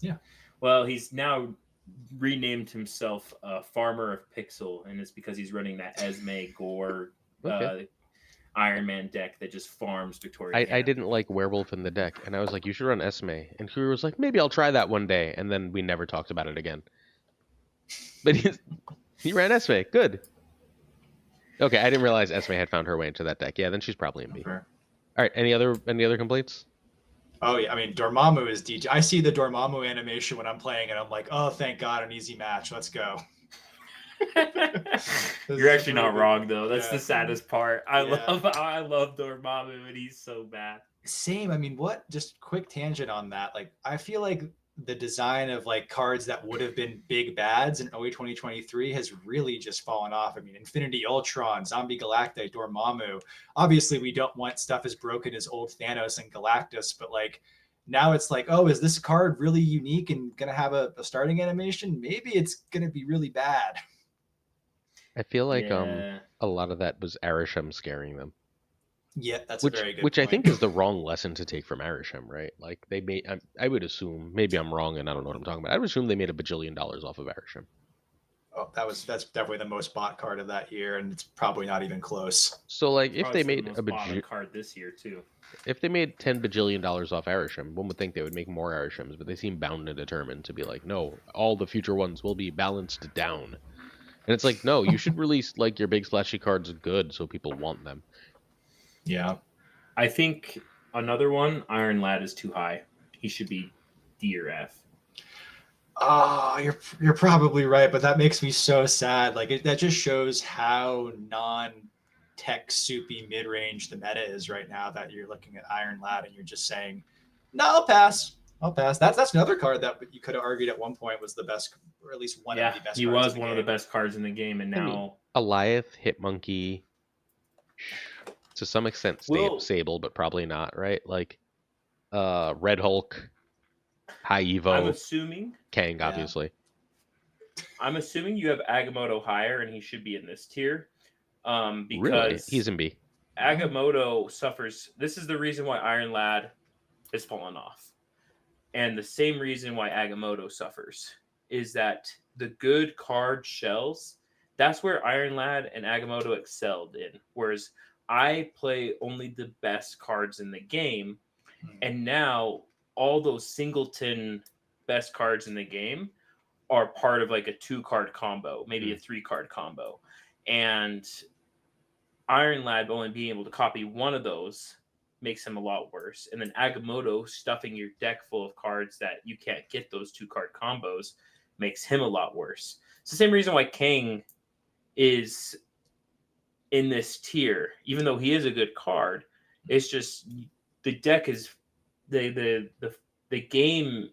Yeah. Well, he's now renamed himself Farmer of Pixel, and it's because he's running that Esme Gore Okay. Iron Man deck that just farms Victoria. I Hand. didn't like Werewolf in the deck, and I was like, you should run Esme. And Kuru was like, maybe I'll try that one day, and then we never talked about it again. But he ran Esme. Good. Okay, I didn't realize Esme had found her way into that deck. Yeah, then she's probably in B. Fair. All right, any other complaints? Oh yeah, I mean Dormammu is DJ. I see the Dormammu animation when I'm playing, and I'm like, oh, thank God, an easy match. Let's go. You're actually not wrong though. That's Yeah. the saddest part. I Yeah. love Dormammu, and he's so bad. Same. I mean, what? Just quick tangent on that. Like, I feel like the design of like cards that would have been big bads in OE 2023 has really just fallen off. I mean, Infinity Ultron, Zombie Galactic, Dormammu. Obviously, we don't want stuff as broken as old Thanos and Galactus, but like now it's like, oh, is this card really unique and going to have a starting animation? Maybe it's going to be really bad. I feel like Yeah. a lot of that was Arishem scaring them. Yeah, that's a very good Which point. I think is the wrong lesson to take from Arishem, right? Like they made, I would assume, maybe I'm wrong and I don't know what I'm talking about. I would assume they made $1 billion off of Arishem. Oh, that's definitely the most bought card of that year, and it's probably not even close. So like if Probably they the made most bought card this year too. if they made $10 bajillion off Arishem, one would think they would make more Arishems, but they seem bound and determined to be like, no, all the future ones will be balanced down. And it's like, no, you should release like your big splashy cards good so people want them. Yeah. I think another one, Iron Lad, is too high. He should be D or F. Oh, you're probably right, but that makes me so sad. Like that just shows how non-tech soupy mid-range the meta is right now. That you're looking at Iron Lad and you're just saying, "No, I'll pass. I'll pass." That's another card that you could have argued at one point was the best, or at least one of the best. He cards was in the one of game. the best cards in the game, and now Alioth, Hitmonkey, to some extent Sable, but probably not, right? Like Red Hulk, High Evo, I'm assuming Kang, obviously. I'm assuming you have Agamotto higher, and he should be in this tier. Because really? He's in B. Agamotto suffers. This is the reason why Iron Lad has fallen off, and the same reason why Agamotto suffers is that the good card shells. That's where Iron Lad and Agamotto excelled in. Whereas I play only the best cards in the game, and now all those singleton best cards in the game are part of like a 2-card combo, maybe a 3-card combo. And Iron Lad only being able to copy one of those makes him a lot worse. And then Agamotto stuffing your deck full of cards that you can't get those 2-card combos makes him a lot worse. It's the same reason why Kang is in this tier, even though he is a good card. It's just the deck is the game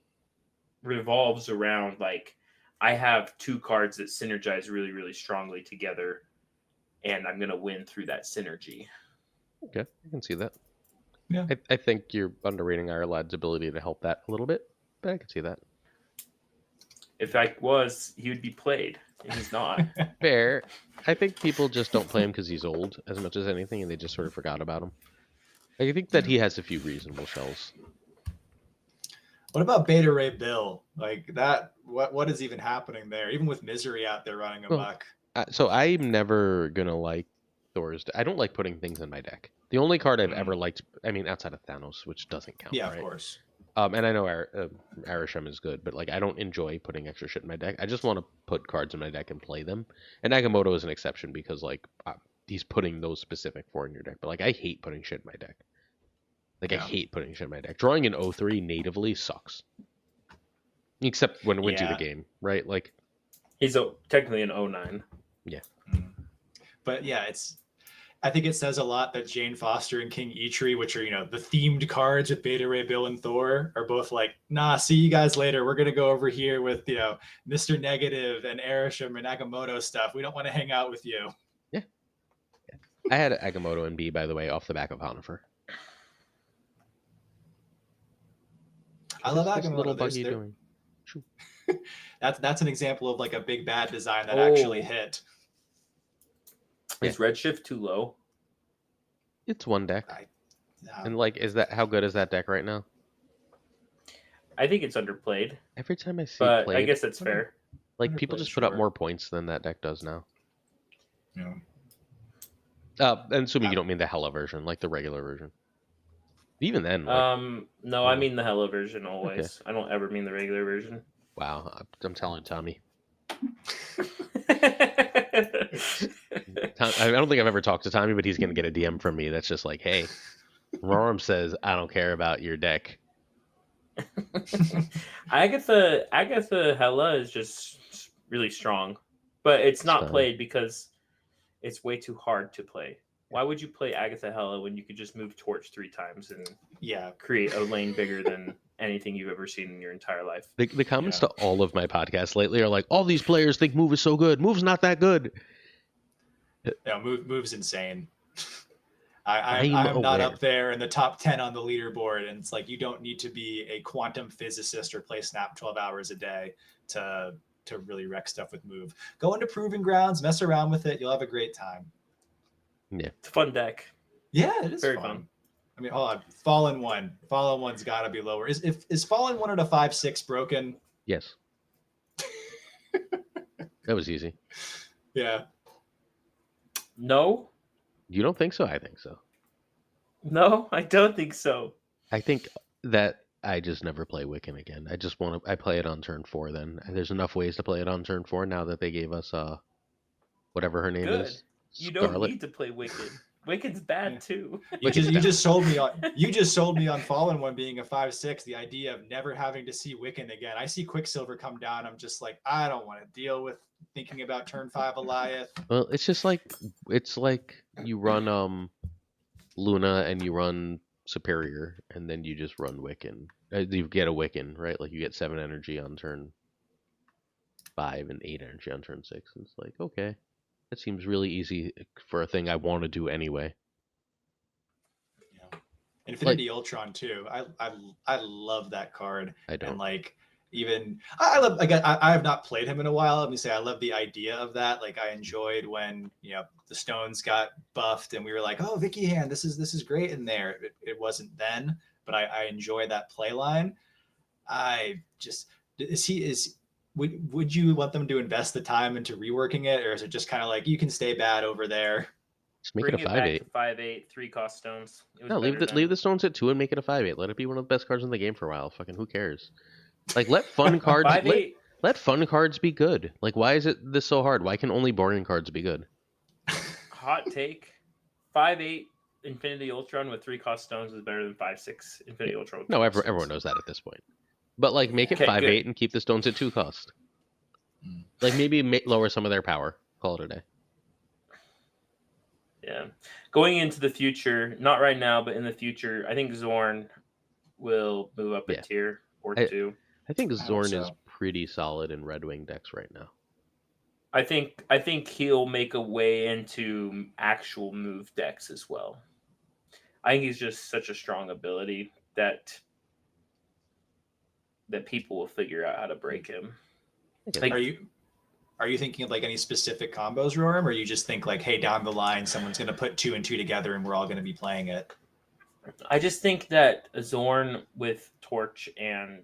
revolves around like I have 2 cards that synergize really, really strongly together, and I'm gonna win through that synergy. Okay, I can see that. Yeah, I think you're underrating Iron Lad's ability to help that a little bit, but I can see that. If I was, he would be played, and he's not. Fair. I think people just don't play him because he's old as much as anything, and they just sort of forgot about him. I think that he has a few reasonable shells. What about Beta Ray Bill? Like that, what is even happening there? Even with Misery out there running amok. So I'm never gonna like Thor's. I don't like putting things in my deck. The only card I've ever liked, I mean, outside of Thanos, which doesn't count. Yeah, right? of course. And I know Arishem is good, but like I don't enjoy putting extra shit in my deck. I just want to put cards in my deck and play them. And Agamotto is an exception because like he's putting those specific for in your deck. But like I hate putting shit in my deck. I hate putting shit in my deck. Drawing an 03 natively sucks. Except when it wins you the game, right? Like he's technically an 09. Yeah. But yeah, I think it says a lot that Jane Foster and King Eitri, which are, the themed cards with Beta Ray Bill and Thor, are both like, nah, see you guys later. We're going to go over here with, Mr. Negative and Arishem and Agamotto stuff. We don't want to hang out with you. Yeah. I had Agamotto in B, by the way, off the back of Honifer. I love What's this Agamotto. little buggy doing? That's an example of like a big bad design that actually hit. Is Redshift too low? It's one deck. And like, how good is that deck right now? I think it's underplayed. Every time I see but played, I guess that's fair. Like people just put up more points than that deck does now. Yeah. And assuming you don't mean the Hella version, like the regular version. Even then, like, no, I mean the Hella version always. Okay. I don't ever mean the regular version. Wow, I'm telling Tommy. I don't think I've ever talked to Tommy, but he's gonna get a DM from me that's just like, "Hey, Roram says I don't care about your deck." Agatha Hella is just really strong, but it's not played because it's way too hard to play. Why would you play Agatha Hella when you could just move Torch 3 times and Yeah. create a lane bigger than anything you've ever seen in your entire life? The comments to all of my podcasts lately are like, all these players think Move is so good. Move's not that good. Yeah, move's insane. I'm I'm not aware. up there in the top 10 on the leaderboard, and it's like you don't need to be a quantum physicist or play Snap 12 hours a day to really wreck stuff with Move. Go into Proving Grounds, mess around with it. You'll have a great time. Yeah. It's a fun deck. Yeah, it is Very fun. fun. I mean, hold on. Fallen 1. Fallen 1's got to be lower. Is Fallen 1 at a 5/6 broken? Yes. That was easy. Yeah. No, You don't think so? I think so. no, I don't think so. I think that I just never play Wiccan again. I just want to. I play it on turn 4. Then there's enough ways to play it on turn 4 now that they gave us whatever her name Good. is. You don't Scarlet. need to play Wicked. Wicked's bad too. You just sold me on Fallen 1 being a 5/6. The idea of never having to see Wiccan again. I see Quicksilver come down. I'm just like, I don't want to deal with thinking about turn 5 Eliath. Well, it's just like you run Luna and you run Superior, and then you just run Wiccan. You get a Wiccan, right? Like you get 7 energy on turn 5 and 8 energy on turn 6. And it's like, okay, that seems really easy for a thing I want to do anyway. Yeah. Infinity Ultron too. I love that card. I don't. And like even I love again. I have not played him in a while. Let me say I love the idea of that. Like I enjoyed when the stones got buffed and we were like, oh, Vicky Hand, this is great in there. It wasn't then, but I enjoy that play line. I just would you want them to invest the time into reworking it, or is it just kind of like you can stay bad over there? Just make Bring it a it 5/8. back to 5/8, 3-cost stones. No, leave the stones at 2 and make it a 5/8. Let it be one of the best cards in the game for a while. Fucking who cares? Like let fun cards 5/8. let fun cards be good. Like why is it this so hard? Why can only boring cards be good? Hot take: 5/8 Infinity Ultron with 3-cost stones is better than 5/6 Infinity Ultron. With No, 3-cost stones. everyone knows that at this point. But like make it Okay, 5/8 good. and keep the stones at 2 cost. Like maybe lower some of their power. Call it a day. Yeah. Going into the future, not right now, but in the future, I think Zorn will move up a tier or 2. I think Zorn so. is pretty solid in Red Wing decks right now. I think he'll make a way into actual move decks as well. I think he's just such a strong ability that people will figure out how to break him. Like, are you thinking of like any specific combos, Roram, or you just think like, hey, down the line, someone's going to put 2 and 2 together and we're all going to be playing it? I just think that Zorn with Torch and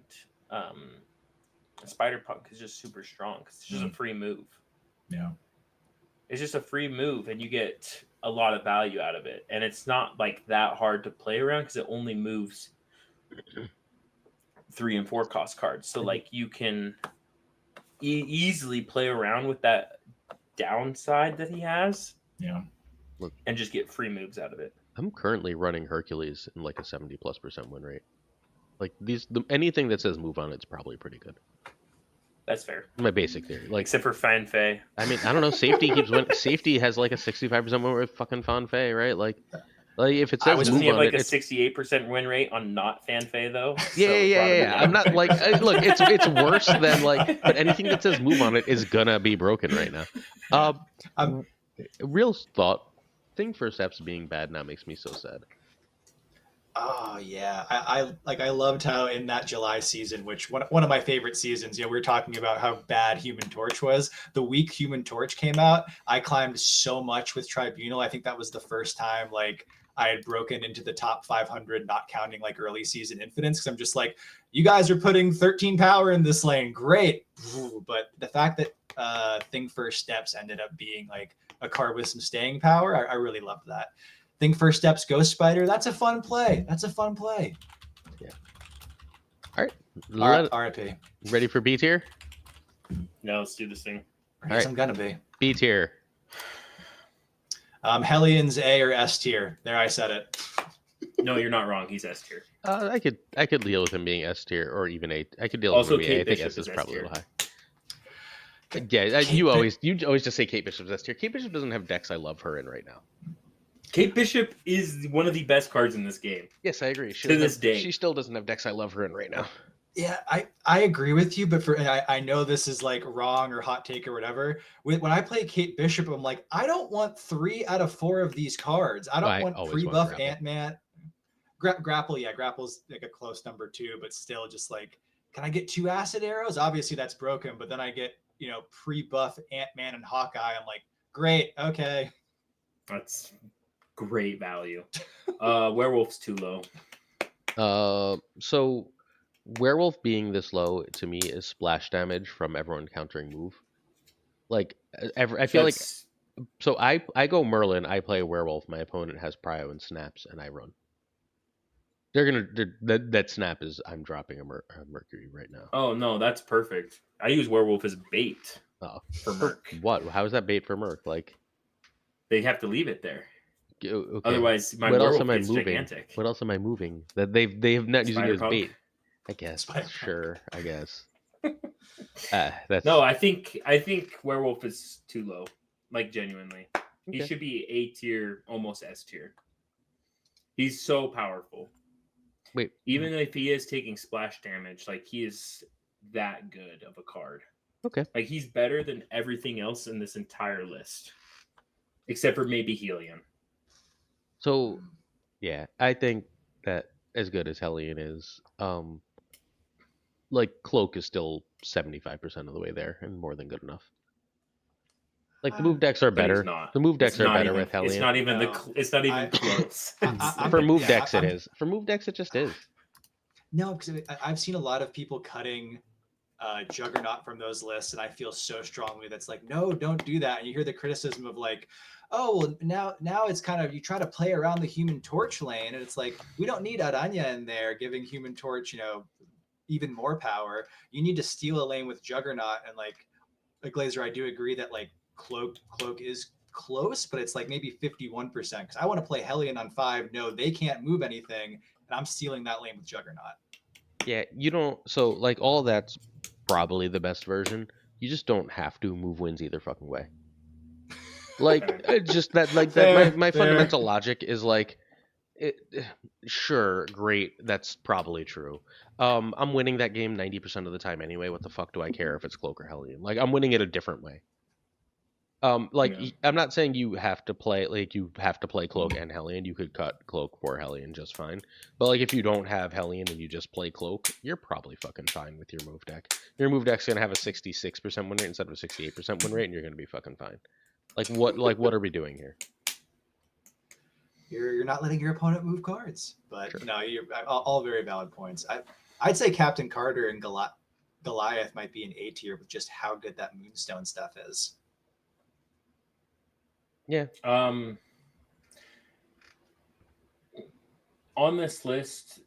Spider-Punk is just super strong because it's just a free move. Yeah. It's just a free move and you get a lot of value out of it. And it's not like that hard to play around because it only moves 3 and 4 cost cards. So like you can easily play around with that downside that he has. Yeah. And just get free moves out of it. I'm currently running Hercules in like a 70+% win rate. Like anything that says move on it's probably pretty good. That's fair. My basic theory. Like except for Fan Fei. I mean, I don't know, safety keeps winning. Safety has like a 65% win rate with fucking Fan Fei, right? Like if it says doesn't move he have on like it, a 68% win rate on not Fan Fei though? Yeah. I'm not like look, it's worse than like, but anything that says move on it is gonna be broken right now. Real thought. Thing for steps being bad now makes me so sad. Oh yeah, I loved how in that July season, which one of my favorite seasons, we were talking about how bad Human Torch was. The week Human Torch came out, I climbed so much with Tribunal. I think that was the first time like I had broken into the top 500, not counting like early season infinites. Because I'm just like, you guys are putting 13 power in this lane, great. But the fact that Thing First Steps ended up being like a card with some staying power, I really loved that. Think First Steps Ghost Spider. That's a fun play. Yeah. All right. RIP. Ready for B tier? No, let's do this thing. I guess I'm gonna be. B tier. Hellions A or S tier. There, I said it. No, you're not wrong. He's S tier. I could deal with him being S tier or even A. I could deal Also, with him being A. I think S is probably a little high. Yeah, you always just say Kate Bishop's S tier. Kate Bishop doesn't have decks I love her in right now. Kate Bishop is one of the best cards in this game. Yes, I agree. She To doesn't this have- day. she still doesn't have decks I love her in right now. Yeah, I agree with you, but I know this is like wrong or hot take or whatever. When I play Kate Bishop, I'm like, I don't want 3 out of 4 of these cards. I don't I want always want pre-buff Grapple. Ant-Man. Grapple, yeah, Grapple's like a close number 2, but still just like, can I get 2 acid arrows? Obviously that's broken, but then I get, pre-buff Ant-Man and Hawkeye. I'm like, great, okay. That's great value. Werewolf's too low. So Werewolf being this low to me is splash damage from everyone countering move. Like I feel like That's- so I go Merlin, I play Werewolf, my opponent has Prio and Snaps, and I run. That Snap is I'm dropping a Mercury right now. Oh no, that's perfect. I use Werewolf as bait Oh, for Merc. what? How is that bait for Merc? Like, They have to leave it there. okay. Otherwise, my What else Werewolf am I gets moving? gigantic. What else am I moving? That they have not using it as Spider-Punk? bait. I guess. Spider-Punk. Sure. I guess. That's No, I think Werewolf is too low. Like genuinely, he Okay. should be A tier, almost S tier. He's so powerful. Wait. Even if he is taking splash damage, like he is that good of a card. Okay. Like he's better than everything else in this entire list, except for maybe Helion. So, yeah, I think that as good as Hellion is, like Cloak is still 75% of the way there and more than good enough. Like the move decks are But he's better. not. The move decks It's are not better even, with Hellion. It's not even No. It's not even I- close. For move yeah, decks, I'm- it is. For move decks, it just is. No, because I've seen a lot of people cutting Juggernaut from those lists, and I feel so strongly that's like, no, don't do that. And you hear the criticism of like, oh, well, now it's kind of, you try to play around the Human Torch lane, and it's like, we don't need Aranya in there giving Human Torch, even more power. You need to steal a lane with Juggernaut, and like Glazer, I do agree that like Cloak is close, but it's like maybe 51%, because I want to play Hellion on 5. No, they can't move anything, and I'm stealing that lane with Juggernaut. Yeah, you don't. So, like, all that's probably the best version. You just don't have to move wins either fucking way. Like, it's just that, like, that. My Fair. fundamental logic is like, sure, great, that's probably true. I'm winning that game 90% of the time anyway. What the fuck do I care if it's Cloak or Hellion? Like, I'm winning it a different way. Yeah. I'm not saying you have to play Cloak and Hellion. You could cut Cloak for Hellion just fine. But like if you don't have Hellion and you just play Cloak, you're probably fucking fine with your move deck. Your move deck's gonna have a 66% win rate instead of a 68% win rate, and you're gonna be fucking fine. What are we doing here? You're not letting your opponent move cards, but Sure. no, you're all very valid points. I'd say Captain Carter and Goliath might be an A tier with just how good that Moonstone stuff is. Yeah. On this list,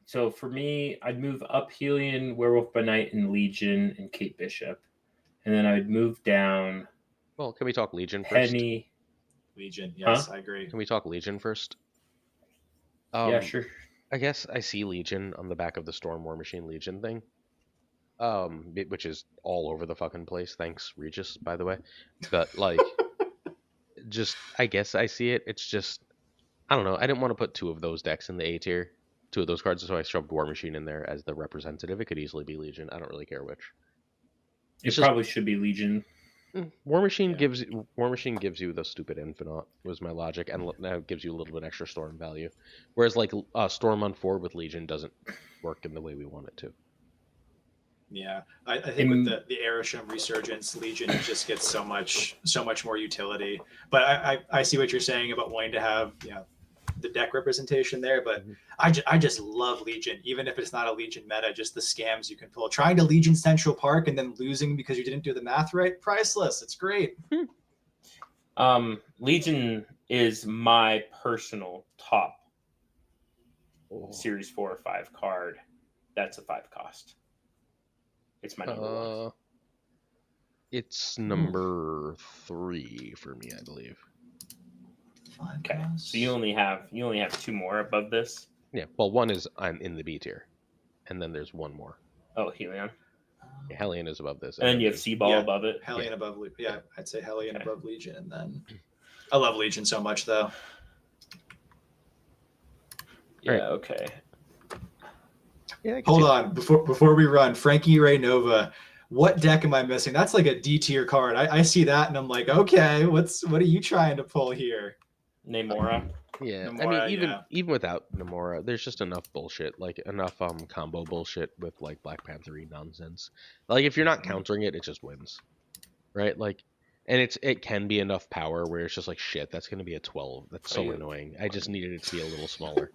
so for me, I'd move up Helion, Werewolf by Night, and Legion, and Kate Bishop, and then I would move down Well, can we talk Legion first? Penny. Legion, yes, Huh? I agree. Can we talk Legion first? Yeah, sure. I guess I see Legion on the back of the Storm War Machine Legion thing. Which is all over the fucking place. Thanks, Regis, by the way. But like, just I guess I see it. It's just I don't know. I didn't want to put 2 of those decks in the A tier, 2 of those cards, so I shoved War Machine in there as the representative. It could easily be Legion. I don't really care which. It It's just- probably should be Legion. War Machine Yeah. gives you the stupid Infinite was my logic, and now it gives you a little bit extra Storm value. Whereas like Storm on 4 with Legion doesn't work in the way we want it to. Yeah, I think with the Aerosham Resurgence, Legion just gets so much more utility. But I see what you're saying about wanting to have the deck representation there. But I just love Legion, even if it's not a Legion meta. Just the scams you can pull, trying to Legion Central Park and then losing because you didn't do the math right. Priceless. It's great. Legion is my personal top Oh. Series 4 or 5 card. That's a 5 cost. It's my number one. It's number 3 for me, I believe. Okay, so you only have 2 more above this. Yeah, well, one is I'm in the B tier, and then there's one more. Oh, Helion. Yeah, Hellion is above this, And then you have there's- Seaball Yeah. above it. Hellion above. Yeah, I'd say Hellion Okay. above Legion, and then I love Legion so much, though. Yeah. Right. Okay. Yeah, I can see Hold that. on, before we run, Frankie Ray Nova. What deck am I missing? That's like a D tier card. I see that and I'm like, okay, what are you trying to pull here? Namora. Yeah, I mean, Nomura, even yeah. even without Nomura, there's just enough bullshit, like enough combo bullshit with like Black Panther-y nonsense. Like if you're not countering it, it just wins, right? Like, and it can be enough power where it's just like shit. That's gonna be a 12. That's so annoying. I just needed it to be a little smaller.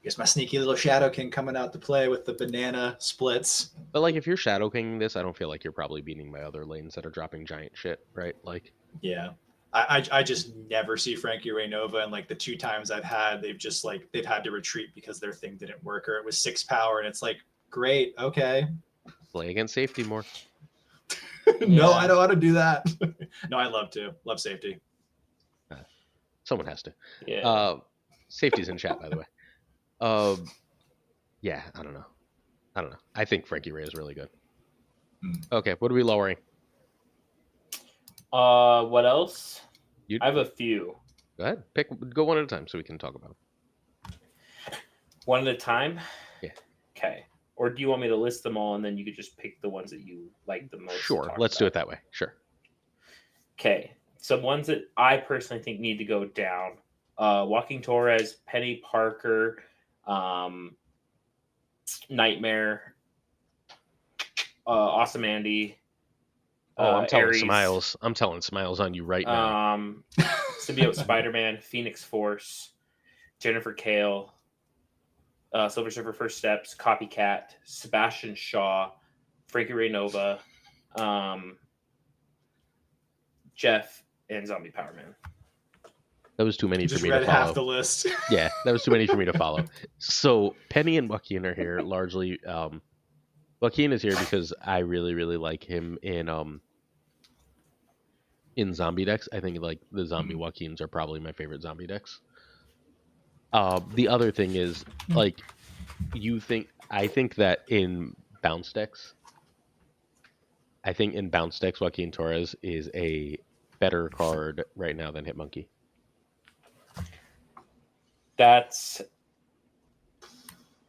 Guess my sneaky little Shadow King coming out to play with the banana splits. But like if you're Shadow Kinging this, I don't feel like you're probably beating my other lanes that are dropping giant shit, right? Like, Yeah. I just never see Frankie Ray Nova, and like the 2 times I've had, they've had to retreat because their thing didn't work, or it was 6 power, and it's like, great, okay. play against safety more. No, Yeah. I don't want to do that. No, I love safety. Someone has to. Yeah. Safety's in chat, by the way. Yeah, I don't know. I think Frankie Ray is really good. Okay, what are we lowering? What else? You I have a few. go ahead. Go one at a time so we can talk about them. One at a time? Yeah. Okay. Or do you want me to list them all and then you could just pick the ones that you like the most? Sure, let's do it that way. Sure. Okay. Some ones that I personally think need to go down. Joaquin Torres, Penny Parker, Nightmare, Awesome Andy. Oh, I'm telling Ares, Smiles. I'm telling Smiles on you right now. Symbiote Spider-Man, Phoenix Force, Jennifer Kale, Silver Surfer First Steps, Copycat, Sebastian Shaw, Frankie Ray Nova, Jeff, and Zombie Power Man. That was too many Just for me to read follow. half the list. Yeah, that was too many for me to follow. So Penny and Joaquin are here largely. Joaquin is here because I really, really like him in zombie decks. I think like the zombie Joaquins are probably my favorite zombie decks. The other thing is like I think that in bounce decks, Joaquin Torres is a better card right now than Hitmonkey. That's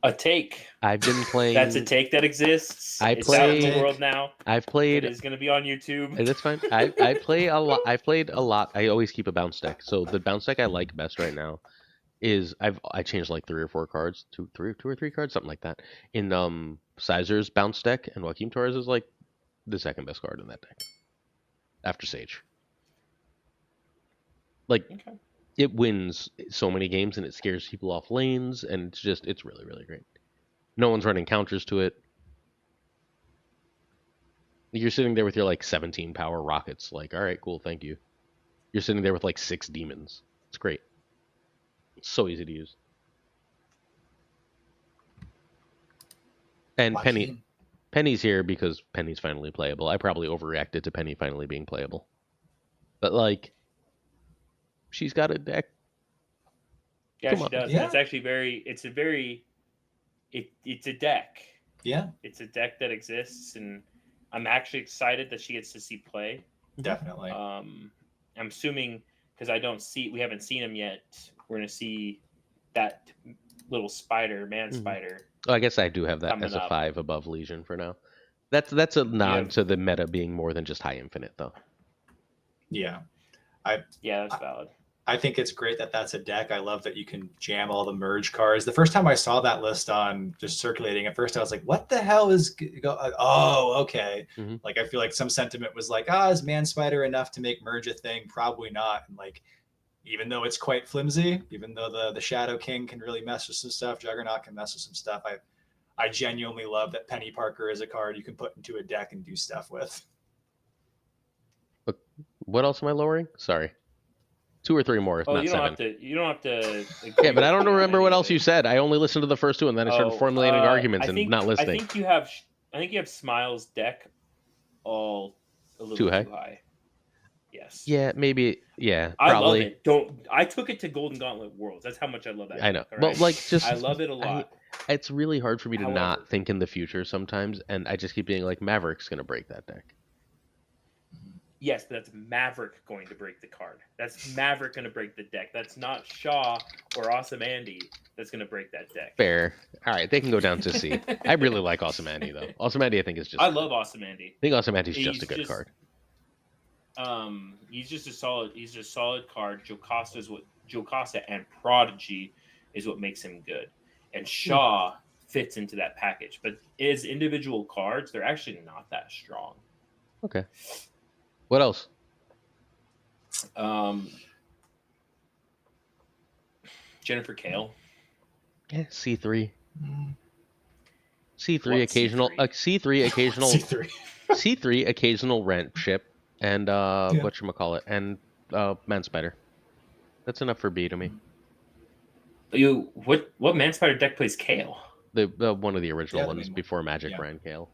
a take. I've been playing. That's a take that exists. It's out in the world now. I've played. It is going to be on YouTube. That's fine. I play a lot. I've played a lot. I always keep a bounce deck. So the bounce deck I like best right now is I changed like 3 or 4 cards, two or three cards, something like that. In Sizer's bounce deck, and Joaquin Torres is like the second best card in that deck after Sage. Like it wins so many games and it scares people off lanes, and it's really, really great. No one's running counters to it. You're sitting there with your like 17 power rockets, like, all right, cool, thank you. You're sitting there with like 6 demons. It's great. It's so easy to use. And Penny's here because Penny's finally playable. I probably overreacted to Penny finally being playable. But like, she's got a deck. Yeah, she does. Yeah. It's actually it's a deck. Yeah. It's a deck that exists, and I'm actually excited that she gets to see play. Definitely. I'm assuming because we haven't seen him yet. We're gonna see that little spider. Oh, I guess I do have that coming as a up. 5 above Legion for now. That's a nod to the meta being more than just high infinite, though. Yeah. That's valid. I think it's great that that's a deck. I love that you can jam all the merge cards. The first time I saw that list on just circulating, at first I was like, what the hell is oh, okay. Mm-hmm. Like, I feel like some sentiment was like, is Man Spider enough to make merge a thing? Probably not. And like, even though it's quite flimsy, even though the Shadow King can really mess with some stuff, Juggernaut can mess with some stuff, I genuinely love that Penny Parker is a card you can put into a deck and do stuff with. What else am I lowering? Sorry. 2 or 3 more, not you 7. You don't have to. Yeah, but I don't remember what else you said. I only listened to the first 2, and then I started formulating arguments and not listening. I think you have Smiles' deck all a little too high. Yes. Yeah, maybe. Yeah, probably. I love it. I took it to Golden Gauntlet Worlds. That's how much I love that. I know. Deck, Well, right? like just I love it a lot. It's really hard for me to not think in the future sometimes, and I just keep being like, Maverick's gonna break that deck. Yes, but that's Maverick going to break the card. That's Maverick going to break the deck. That's not Shaw or Awesome Andy that's going to break that deck. Fair. All right, they can go down to C. I really like Awesome Andy though. Awesome Andy, I think is just. I love Awesome Andy. I think Awesome Andy's just a good card. He's just a solid. He's just a solid card. Jocasta and Prodigy is what makes him good, and Shaw fits into that package. But as individual cards, they're actually not that strong. Okay. What else? Jennifer Kale. Yeah, C3. Mm. C3 occasional. C3 occasional. C3. C3 occasional rent ship and whatchamacallit and Man Spider. That's enough for B to me. What Man Spider deck plays Kale? The one of the original ones before Magic yeah. ran Kale.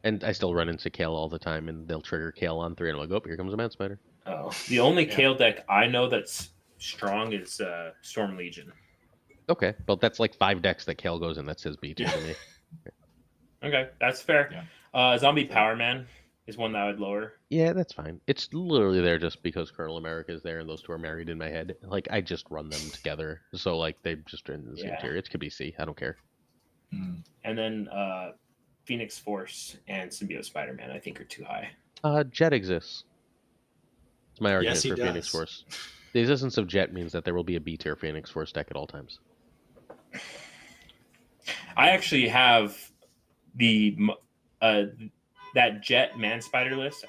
And I still run into Kale all the time, and they'll trigger Kale on 3, and I'm like, oh, here comes a Man Spider. Oh, the only Kale deck I know that's strong is Storm Legion. Okay, well, that's like 5 decks that Kale goes in. That says B2 to me. Okay, that's fair. Yeah. Zombie Power Man is one that I would lower. Yeah, that's fine. It's literally there just because Colonel America is there, and those two are married in my head. Like, I just run them together. So, like, they just are in the same tier. It could be C. I don't care. Mm. And then Phoenix Force and Symbiote Spider-Man, I think, are too high. Jet exists. It's my argument for does. Phoenix Force. The existence of Jet means that there will be a B tier Phoenix Force deck at all times. I actually have the that Jet Man Spider list.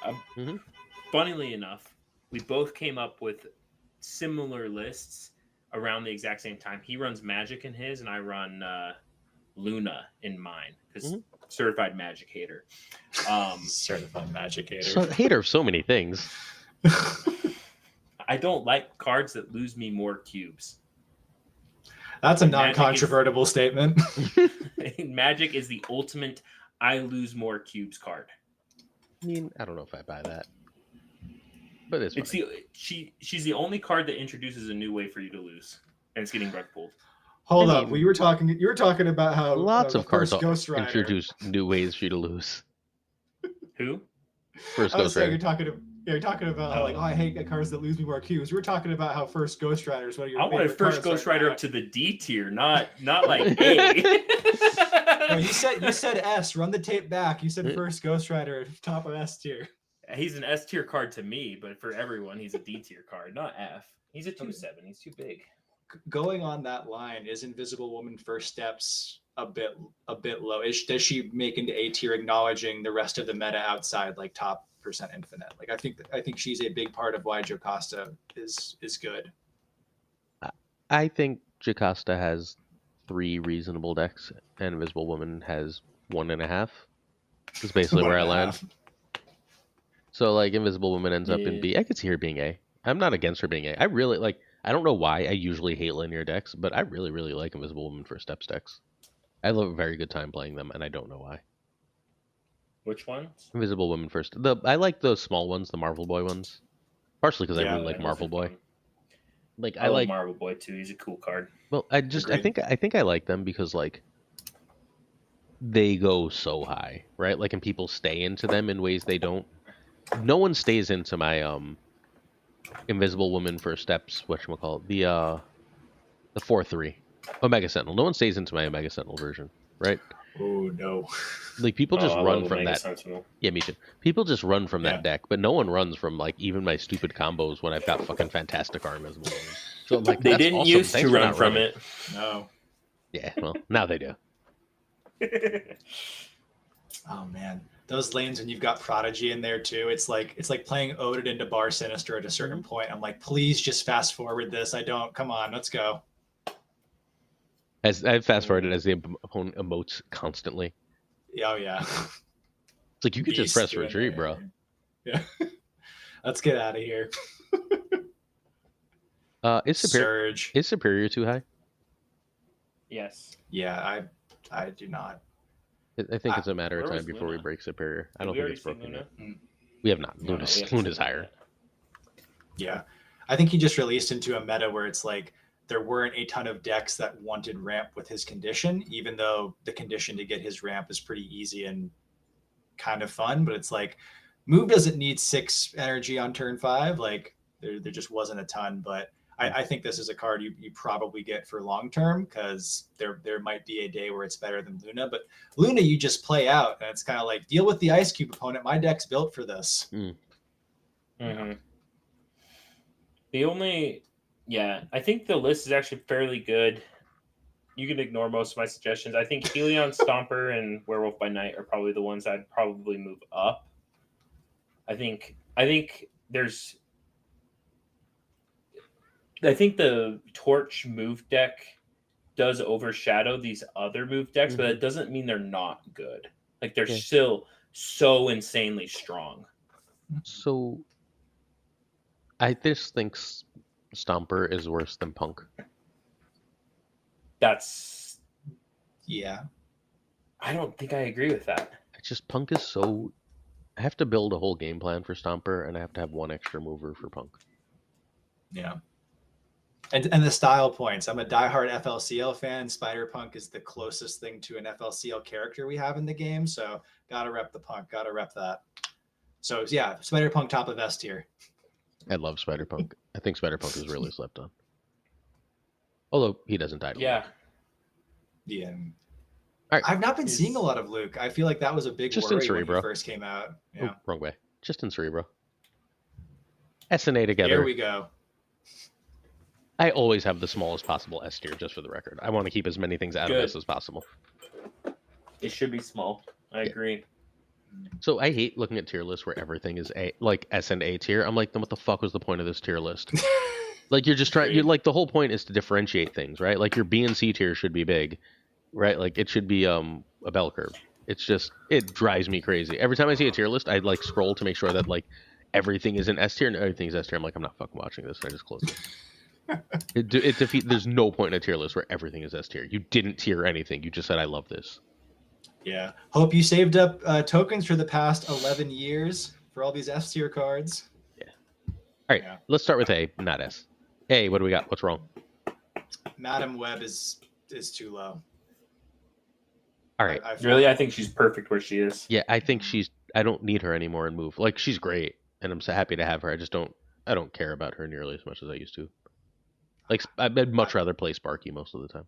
Funnily enough, we both came up with similar lists around the exact same time. He runs Magic in his, and I run Luna in mine because certified Magic hater. Certified Magic hater. So, hater of so many things. I don't like cards that lose me more cubes. That's a non-controvertible statement. Magic is the ultimate I lose more cubes card. I mean, I don't know if I buy that. But it's she's the only card that introduces a new way for you to lose. And it's getting rug pulled. Hold up. You were talking about how lots of cards Ghost Rider introduce new ways for you to lose. Who? First Ghost Rider. You're talking about how I hate cards that lose me more cubes. We were talking about how first Ghost Rider is one of your favorite cards. I wanted first Ghost Rider up to the D tier, not like A. No, you said S. Run the tape back. You said first Ghost Rider, top of S tier. He's an S tier card to me, but for everyone, he's a D tier card, not F. He's a 2/7. He's too big. Going on that line, is Invisible Woman First Steps a bit low? Does she make into A tier, acknowledging the rest of the meta outside, like top percent infinite? Like I think she's a big part of why Jocasta is good. I think Jocasta has 3 reasonable decks, and Invisible Woman has 1.5. That's basically where I land. So like Invisible Woman ends up in B. I could see her being A. I'm not against her being A. I really like. I don't know why I usually hate linear decks, but I really, really like Invisible Woman First Steps decks. I have a very good time playing them, and I don't know why. Which ones? Invisible Woman First. I like those small ones, the Marvel Boy ones. Partially because I really like Marvel Boy. Like I like Marvel Boy too. He's a cool card. Well, I think I like them because like they go so high, right? Like, and people stay into them in ways they don't. No one stays into my Invisible Woman First Steps. Whatchamacallit, the 4/3 Omega Sentinel. No one stays into my Omega Sentinel version, right? Oh no! Like people just run from that. Sentinel. Yeah, me too. People just run from that deck, but no one runs from like even my stupid combos when I've got fucking Fantastic Arm Invisible Woman. So I'm like, they didn't awesome. used Thanks to run from it. No. Yeah, well, now they do. Oh man, those lanes when you've got Prodigy in there too. It's like playing Odin into Bar Sinister at a certain point. I'm like, please just fast forward this. Come on, let's go. As I fast forwarded as the opponent emotes constantly. Oh yeah. It's like you could just press retreat, bro. Yeah. Let's get out of here. Is Superior too high? Yes. Yeah, I do not. I think it's a matter of time before we break Superior. I don't think it's broken yet. We have not. Luna's higher. Yeah. I think he just released into a meta where it's like there weren't a ton of decks that wanted ramp with his condition, even though the condition to get his ramp is pretty easy and kind of fun. But it's like Move doesn't need 6 energy on turn 5. Like there just wasn't a ton, but I think this is a card you probably get for long term because there might be a day where it's better than Luna. But Luna you just play out, and it's kind of like deal with the Ice Cube opponent. My deck's built for this. Mm-hmm. The only, I think the list is actually fairly good. You can ignore most of my suggestions. I think Helion, Stomper, and Werewolf by Night are probably the ones I'd probably move up. I think the Torch move deck does overshadow these other move decks, but it doesn't mean they're not good. Like they're still so insanely strong. So I just think Stomper is worse than Punk. That's I don't think I agree with that. It's just Punk is so. I have to build a whole game plan for Stomper, and I have to have one extra mover for Punk. Yeah. And the style points. I'm a diehard FLCL fan. Spider-Punk is the closest thing to an FLCL character we have in the game. So gotta rep the Punk. Gotta rep that. So yeah, Spider-Punk top of S tier. I love Spider-Punk. I think Spider-Punk is really slept on. Although he doesn't die to Luke. Yeah. Right. I've not been seeing a lot of Luke. I feel like that was a big Just in worry when Cerebro. he first came out. Yeah. Oh, wrong way. Just in Cerebro. S and A together. Here we go. I always have the smallest possible S tier, just for the record. I want to keep as many things out of this as possible. It should be small. I agree. So I hate looking at tier lists where everything is A, like S and A tier. I'm like, then what the fuck was the point of this tier list? Like you're just trying. You're like the whole point is to differentiate things, right? Like your B and C tier should be big, right? Like it should be a bell curve. It's just it drives me crazy every time I see a tier list. I like scroll to make sure that like everything is in S tier and everything's S tier. I'm like, I'm not fucking watching this. I just close it. It defeat. There's no point in a tier list where everything is S tier. You didn't tier anything. You just said I love this. Yeah. Hope you saved up tokens for the past 11 years for all these S tier cards. Yeah. All right. Yeah. Let's start with A, not S. A. What do we got? What's wrong? Madam Web is too low. All right. I think she's perfect where she is. Yeah, I think I don't need her anymore in move. Like she's great, and I'm so happy to have her. I don't care about her nearly as much as I used to. Like I'd much rather play Sparky most of the time.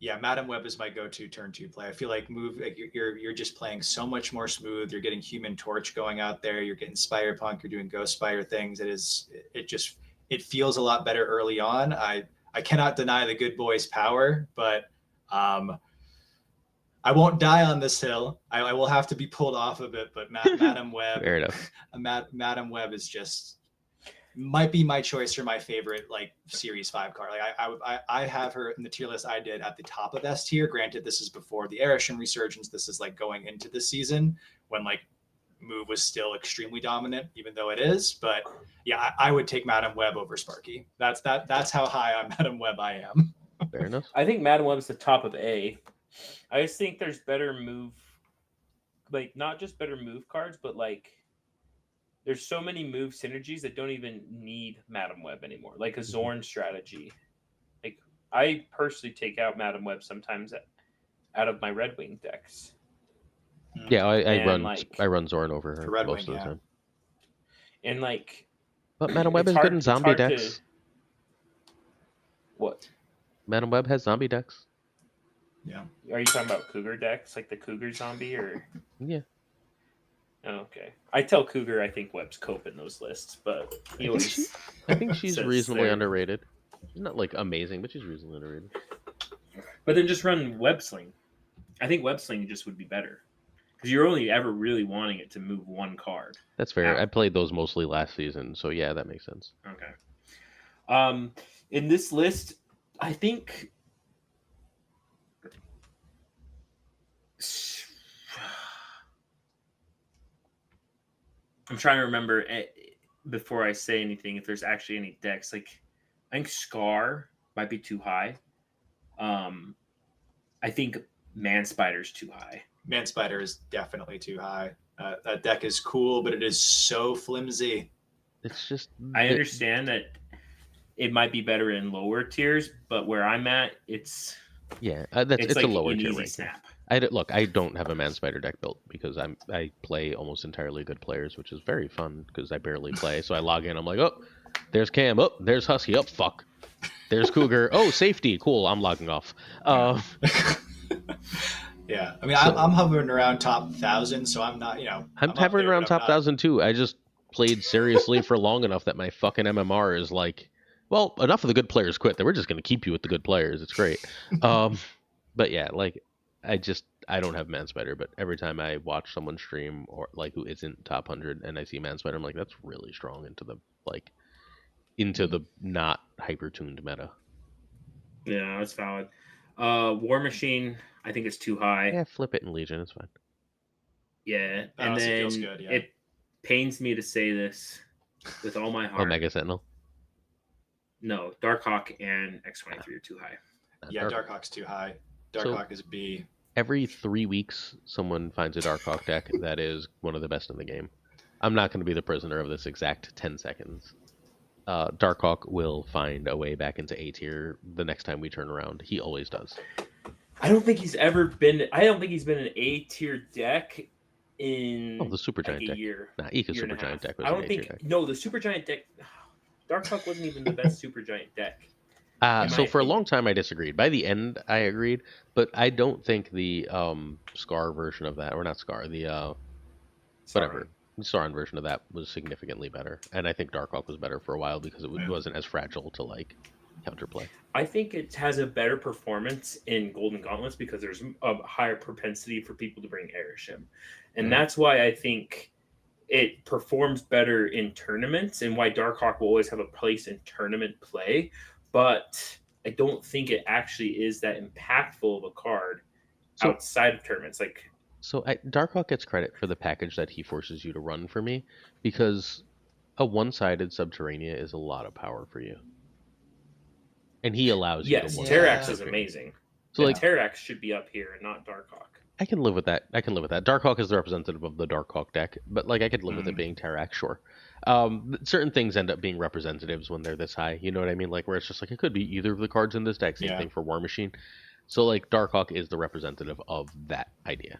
Yeah, Madam Web is my go-to turn 2 play. I feel like you're just playing so much more smooth. You're getting Human Torch going out there. You're getting Spider-Punk. You're doing Ghost Spider things. It feels a lot better early on. I cannot deny the good boy's power, but I won't die on this hill. I will have to be pulled off of it. But Madam Web, fair enough. Madam Web is just might be my choice for my favorite like Series 5 card. Like I have her in the tier list I did at the top of S tier. Granted, this is before the Arishem resurgence. This is like going into the season when like move was still extremely dominant, even though it is. But yeah, I would take Madam Web over Sparky. That's how high on Madam Web I am. Fair enough. I think Madam Web's the top of A. I just think there's better move, like not just better move cards, but like there's so many move synergies that don't even need Madam Web anymore. Like a Zorn strategy. Like I personally take out Madam Web sometimes out of my Red Wing decks. Yeah, I run Zorn over her most of the time. And like, but Madam Web is good in zombie decks. What? Madam Web has zombie decks. Yeah. Are you talking about Cougar decks, like the Cougar zombie, or? Yeah. Oh, okay. I tell Cougar I think Webb's cope in those lists, but I think she's reasonably underrated. She's not like amazing, but she's reasonably underrated. But then just run Web Sling. I think Web Sling just would be better because you're only ever really wanting it to move one card. That's fair. I played those mostly last season, so yeah, that makes sense. Okay. In this list, I think. I'm trying to remember before I say anything if there's actually any decks. Like, I think Scar might be too high. I think Man Spider's too high. Man Spider is definitely too high. That deck is cool, but it is so flimsy. It's just. I understand that it might be better in lower tiers, but where I'm at, it's. Yeah, it's like a lower tier ranking. Snap. Look, I don't have a Man Spider deck built because I play almost entirely good players, which is very fun because I barely play. So I log in, I'm like, oh, there's Cam, oh, there's Husky, oh fuck, there's Cougar, oh safety, cool, I'm logging off. Yeah, I mean, So- I'm hovering around top 1,000, so I'm not, I'm up hovering there, around but I'm top not- 1,000 too. I just played seriously for long enough that my fucking MMR is like, well, enough of the good players quit that we're just gonna keep you with the good players. It's great. But yeah, like I don't have Man Spider, but every time I watch someone stream or like who isn't top 100 and I see Man Spider, I'm like, that's really strong into the not hyper tuned meta. Yeah, that's valid. War Machine, I think it's too high. Yeah, flip it in Legion, it's fine. Yeah, That and honestly then feels good, yeah. it pains me to say this with all my heart. Omega Sentinel. No, Darkhawk and X23 are too high. Yeah, Darkhawk's too high. Darkhawk is B. Every 3 weeks, someone finds a Darkhawk deck that is one of the best in the game. I'm not going to be the prisoner of this exact 10 seconds. Darkhawk will find a way back into A tier the next time we turn around. He always does. I don't think he's been an A tier deck in The Supergiant a deck. year. Nah, Ika year and a Supergiant half. deck was I an don't A tier think deck. no, the Supergiant deck. Darkhawk wasn't even the best Supergiant deck. So my for a long opinion. time I disagreed. By the end I agreed, but I don't think the Scar version of that, or not Scar, the whatever, Sauron version of that was significantly better. And I think Darkhawk was better for a while because it wasn't as fragile to like counterplay. I think it has a better performance in Golden Gauntlets because there's a higher propensity for people to bring Airship. And that's why I think it performs better in tournaments and why Darkhawk will always have a place in tournament play. But I don't think it actually is that impactful of a card outside of tournaments. Darkhawk gets credit for the package that he forces you to run for me, because a one-sided Subterranea is a lot of power for you. And he allows you to yes, one-sided Terrax is Subterranea. amazing. So like Terrax should be up here and not Darkhawk. I can live with that. Darkhawk is the representative of the Darkhawk deck, but like I could live with it being Terrax, sure. Certain things end up being representatives when they're this high. You know what I mean? Like where it's just like it could be either of the cards in this deck. Same thing for War Machine. So like Darkhawk is the representative of that idea.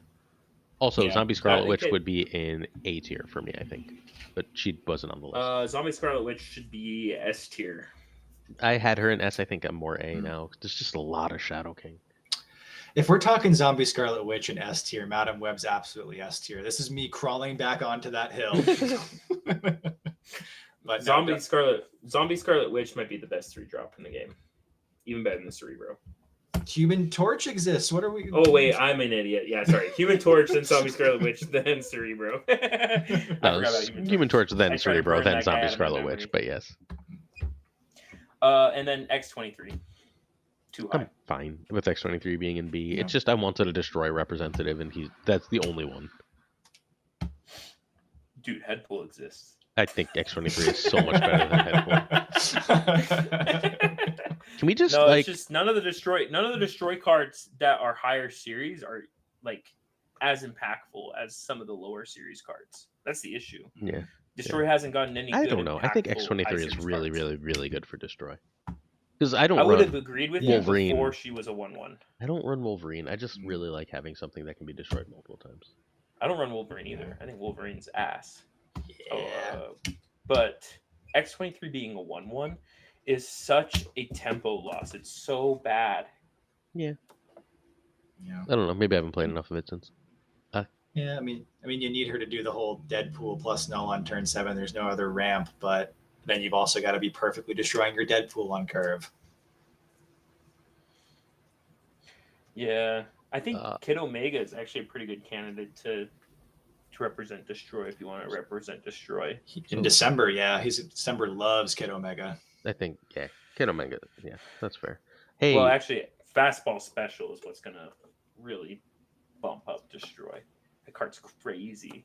Also, Zombie Scarlet Witch would be in A tier for me, I think, but she wasn't on the list. Zombie Scarlet Witch should be S tier. I had her in S. I think I'm more A now. There's just a lot of Shadow King. If we're talking Zombie Scarlet Witch and S tier, Madam Web's absolutely S tier. This is me crawling back onto that hill. But Zombie Scarlet Witch might be the best 3-drop in the game, even better than the Cerebro. Human Torch exists. What are we? Oh wait, I'm an idiot. Yeah, sorry. Human Torch, then Zombie Scarlet Witch, then Cerebro. Human Torch, then Cerebro, then Zombie Scarlet Witch. But yes. And then X23. Too high. I'm fine with X23 being in B. Yeah. It's just I wanted a Destroy representative, and that's the only one. Dude, Headpool exists. I think X23 is so much better than Headpool. Can we just it's just none of the destroy cards that are higher series are like as impactful as some of the lower series cards. That's the issue. Yeah. Destroy hasn't gotten any. I good, don't know. I think impactful X23 is really, cards. really, really good for Destroy. Because I would have agreed with Wolverine. you before she was a 1/1. I don't run Wolverine. I just really like having something that can be destroyed multiple times. I don't run Wolverine either. I think Wolverine's ass. Yeah. But X23 being a 1/1 is such a tempo loss. It's so bad. Yeah. I don't know. Maybe I haven't played enough of it since. Yeah, I mean, you need her to do the whole Deadpool plus null on turn 7. There's no other ramp, but then you've also got to be perfectly destroying your Deadpool on curve. Yeah, I think Kid Omega is actually a pretty good candidate to represent Destroy if you want to represent Destroy. In December, December loves Kid Omega. I think, Kid Omega. Yeah, that's fair. Hey, well, actually, Fastball Special is what's gonna really bump up Destroy. The card's crazy.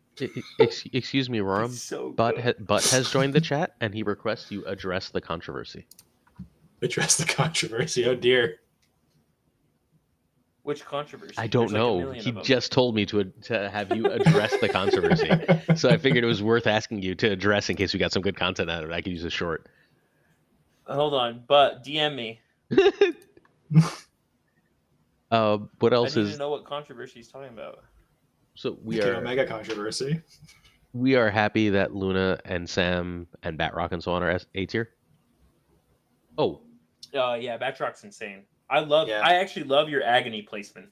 Excuse me, Roram. So Butt has joined the chat, and he requests you address the controversy. Address the controversy. Oh dear. Which controversy? I don't know. He just told me to have you address the controversy. So I figured it was worth asking you to address in case we got some good content out of it. I could use a short. Hold on, but DM me. What I else need to is know what controversy he's talking about. so Nico Omega controversy. we are happy that Luna and Sam and Batrock and so on are A tier. Oh, Yeah, Batrock's insane. Yeah. I actually love your Agony placement.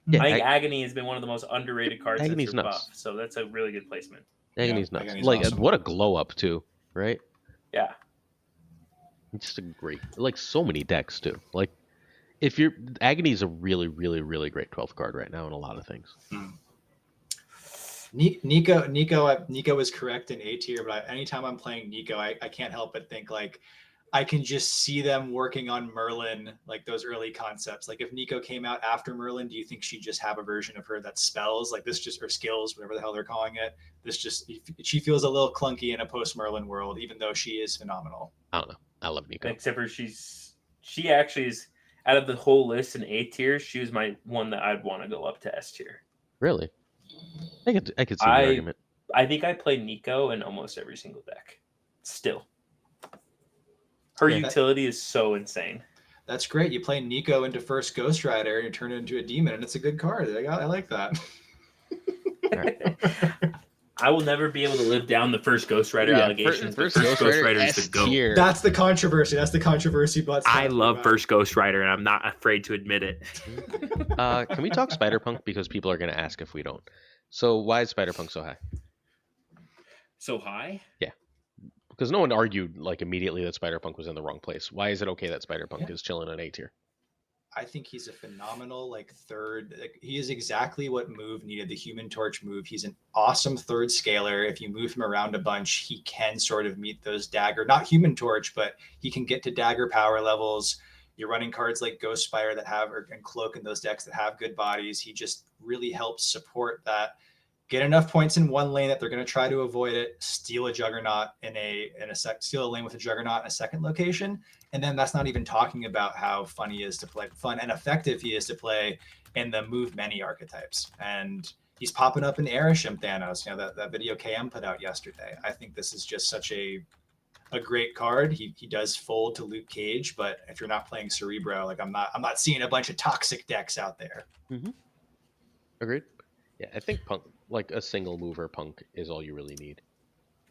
yeah, I think Agony has been one of the most underrated cards since Agony's your nuts. buff, so that's a really good placement. Agony's Yeah, nuts. Agony's Like awesome. what a glow up too, right? Yeah. It's just a great, like so many decks too. Like if you're Agony is a really, really, really great 12th card right now in a lot of things. Nico is correct in A tier, but anytime I'm playing Nico, I can't help but think like I can just see them working on Merlin, like those early concepts. Like if Nico came out after Merlin, do you think she'd just have a version of her that spells like this, just or skills, whatever the hell they're calling it? This just she feels a little clunky in a post Merlin world, even though she is phenomenal. I don't know. I love Nico. Except for she actually is out of the whole list in A tier, she was my one that I'd want to go up to S tier. Really? I could see the argument. I think I play Nico in almost every single deck. Still. Her utility is so insane. That's great. You play Nico into first Ghost Rider and you turn it into a demon, and it's a good card. I like that. I will never be able to live down the first Ghost Rider allegations. First Ghost Rider is the GOAT. That's the controversy. But I love first Ghost Rider, and I'm not afraid to admit it. Can we talk Spider-Punk? Because people are going to ask if we don't. So why is Spider-Punk so high? So high? Yeah. Because no one argued like immediately that Spider-Punk was in the wrong place. Why is it okay that Spider-Punk is chilling in A tier? I think he's a phenomenal third. He is exactly what Move needed, the Human Torch move. He's an awesome third scaler. If you move him around a bunch, he can sort of meet those dagger, not Human Torch, but he can get to dagger power levels. You're running cards like Ghost Spire that have and Cloak in those decks that have good bodies. He just really helps support that. Get enough points in one lane that they're going to try to avoid it. Steal a Juggernaut steal a lane with a Juggernaut in a second location, and then that's not even talking about how fun he is to play, fun and effective he is to play in the move many archetypes. And he's popping up in Erisham Thanos. That video KM put out yesterday. I think this is just such a great card. He does fold to Luke Cage, but if you're not playing Cerebro, like I'm not seeing a bunch of toxic decks out there. Mm-hmm. Agreed. Yeah, I think Punk, like a single mover Punk, is all you really need.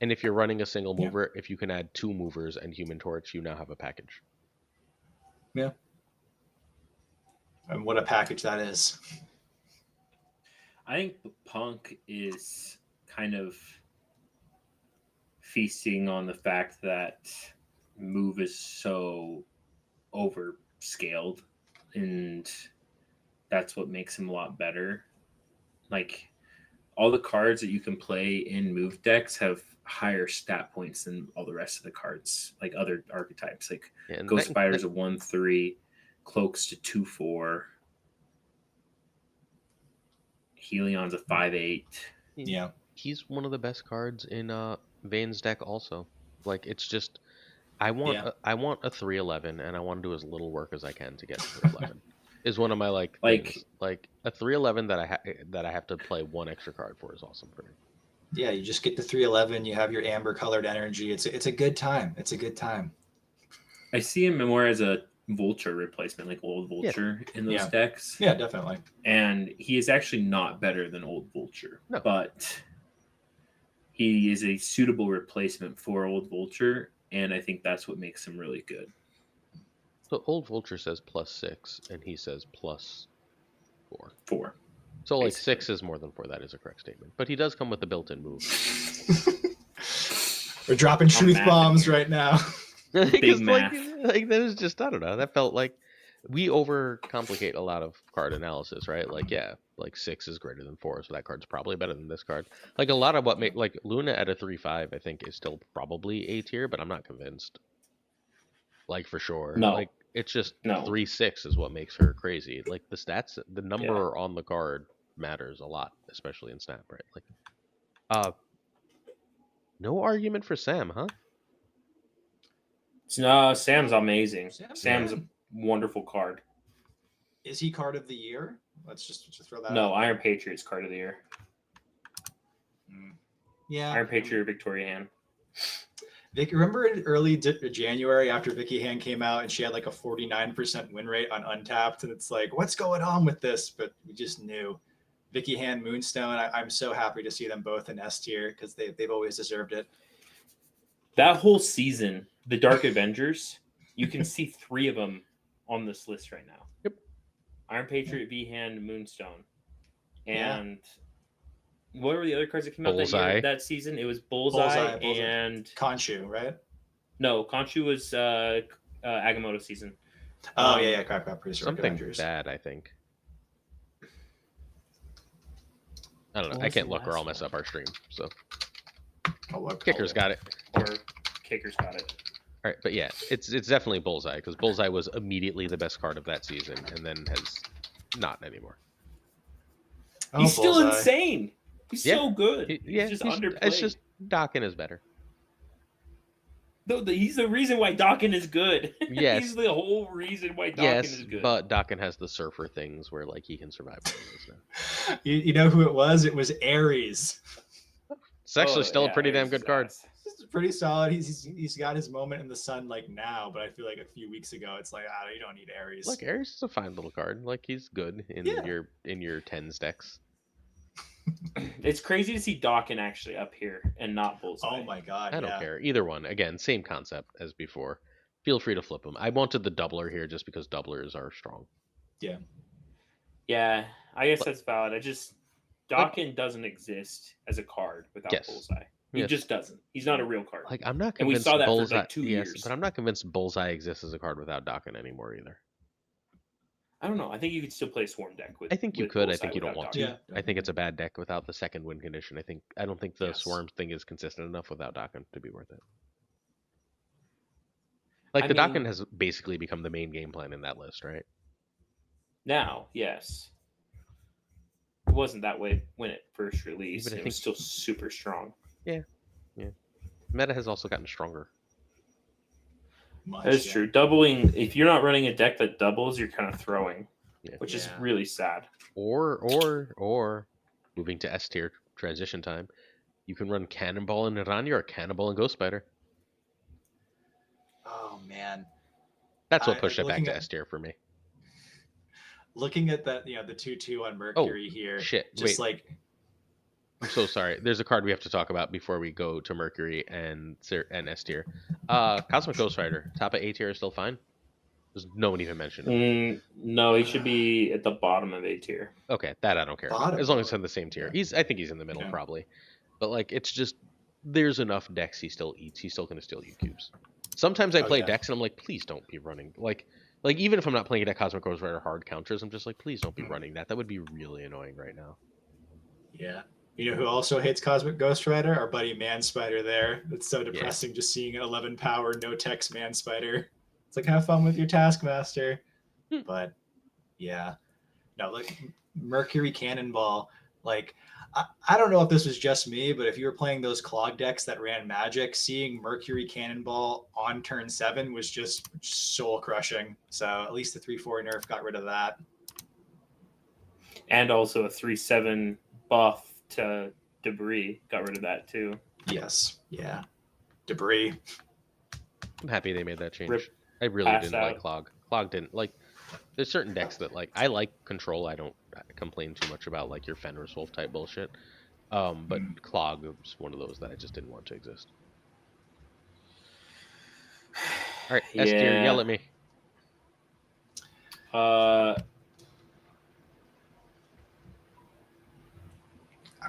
And if you're running a single mover, if you can add 2 movers and Human Torch, you now have a package. Yeah. And what a package that is. I think Punk is kind of feasting on the fact that Move is so overscaled, and that's what makes him a lot better. Like, all the cards that you can play in Move decks have higher stat points than all the rest of the cards, like other archetypes. Like Ghost Spider's a 1/3, Cloak's to 2/4, Helion's a 5/8. Yeah. He's one of the best cards in Vane's deck also. Like it's just I want a 3/11 and I want to do as little work as I can to get 3/11. Is one of my things. Like a 3/11 that I have to play one extra card for is awesome for me. Yeah, you just get the 3/11, you have your amber colored energy. It's a good time. It's a good time. I see him more as a Vulture replacement, like old Vulture in those decks. Yeah, definitely. And he is actually not better than old Vulture, no. But he is a suitable replacement for old Vulture, and I think that's what makes him really good. So old Vulture says +6, and he says +4. 4. So like basically. 6 is more than 4. That is a correct statement. But he does come with a built-in move. We're dropping truth bombs right now. Big math. Like that is just, I don't know. That felt like we overcomplicate a lot of card analysis, right? Like, yeah, like 6 is greater than 4, so that card's probably better than this card. Like a lot of what make like Luna at a 3/5, I think is still probably A tier, but I'm not convinced. Like for sure. No. Like it's just 3/6 is what makes her crazy. Like the stats, the number on the card matters a lot, especially in Snap, right? Like, no argument for Sam, huh? No, Sam's amazing. Sam's a wonderful card. Is he card of the year? Let's just throw that. No, Iron Patriot's card of the year. Yeah, Iron Patriot Victoria Hand. Vic, remember in early January after Vicky Hand came out and she had like a 49% win rate on Untapped, and it's like, what's going on with this? But we just knew. Vicky Hand, Moonstone. I'm so happy to see them both in S tier because they've always deserved it. That whole season, the Dark Avengers, you can see 3 of them on this list right now. Yep. Iron Patriot, V Hand, Moonstone, Yeah. and what were the other cards that came out Bullseye. that season? It was Bullseye. And Khonshu, right? no, Khonshu was Agamotto season. Oh yeah, crap, pretty sure. Something bad, I think. I don't know. I can't look or I'll mess up our stream. So Kicker's got it. Or Kicker's got it. All right, but yeah, it's definitely Bullseye because Bullseye was immediately the best card of that season, and then has not anymore. He's still insane. He's so good. He's just underplayed. It's just Dokken is better. No, he's the reason why Dokken is good. Yes. He's the whole reason why Dokken is good. But Dokken has the surfer things where like he can survive. Now. You know who it was? It was Ares. It's actually still a pretty damn good card. It's pretty solid. He's got his moment in the sun like now, but I feel like a few weeks ago it's like, you don't need Ares. Look, Ares is a fine little card. Like he's good in your tens decks. It's crazy to see Dokken actually up here and not Bullseye. Oh my god! I don't care either one. Again, same concept as before. Feel free to flip them. I wanted the doubler here just because doublers are strong. Yeah, I guess that's valid. Dokken doesn't exist as a card without Bullseye. He just doesn't. He's not a real card. Like I'm not convinced. And we saw that Bullseye, for like 2 years. But I'm not convinced Bullseye exists as a card without Dokken anymore either. I don't know. I think you could still play Swarm deck with. I think you could. Bullseye I think you don't want to. Dokken. I think it's a bad deck without the second win condition. I don't think the Swarm thing is consistent enough without Dokken to be worth it. Like Dokken has basically become the main game plan in that list, right? Now, yes. It wasn't that way when it first released. It was still super strong. Yeah. Meta has also gotten stronger. That is true. Doubling, if you're not running a deck that doubles, you're kind of throwing, which is really sad. Or moving to S tier transition time, you can run Cannonball and Naranja or Cannonball and Ghost Spider. Oh man, that's what pushed it back to S tier for me. Looking at that, the 2/2 on Mercury here. Shit! Wait. I'm so sorry. There's a card we have to talk about before we go to Mercury and S tier. Cosmic Ghost Rider, top of A tier is still fine. There's no one even mentioned him. No, he should be at the bottom of A tier. Okay, that I don't care about. As long as it's in the same tier. I think he's in the middle probably. But like, it's just there's enough decks he still eats. He's still going to steal you cubes. Sometimes I play decks and I'm like, please don't be running like even if I'm not playing a deck Cosmic Ghost Rider hard counters, I'm just like, please don't be running that. That would be really annoying right now. Yeah. You know who also hates Cosmic Ghost Rider? Our buddy Man Spider there. It's so depressing just seeing an 11 power, no text Man Spider. It's like, have fun with your Taskmaster. But yeah. No, like Mercury Cannonball, like I don't know if this was just me, but if you were playing those clog decks that ran Magic, seeing Mercury Cannonball on turn 7 was just soul crushing. So at least the 3/4 nerf got rid of that. And also a 3/7 buff to Debris got rid of that too. Yes. Yeah. Debris. I'm happy they made that change. I really didn't like Clog. Clog didn't like. There's certain decks that like I like Control. I don't complain too much about like your Fenris Wolf type bullshit. But Clog was one of those that I just didn't want to exist. All right, S tier, yell at me.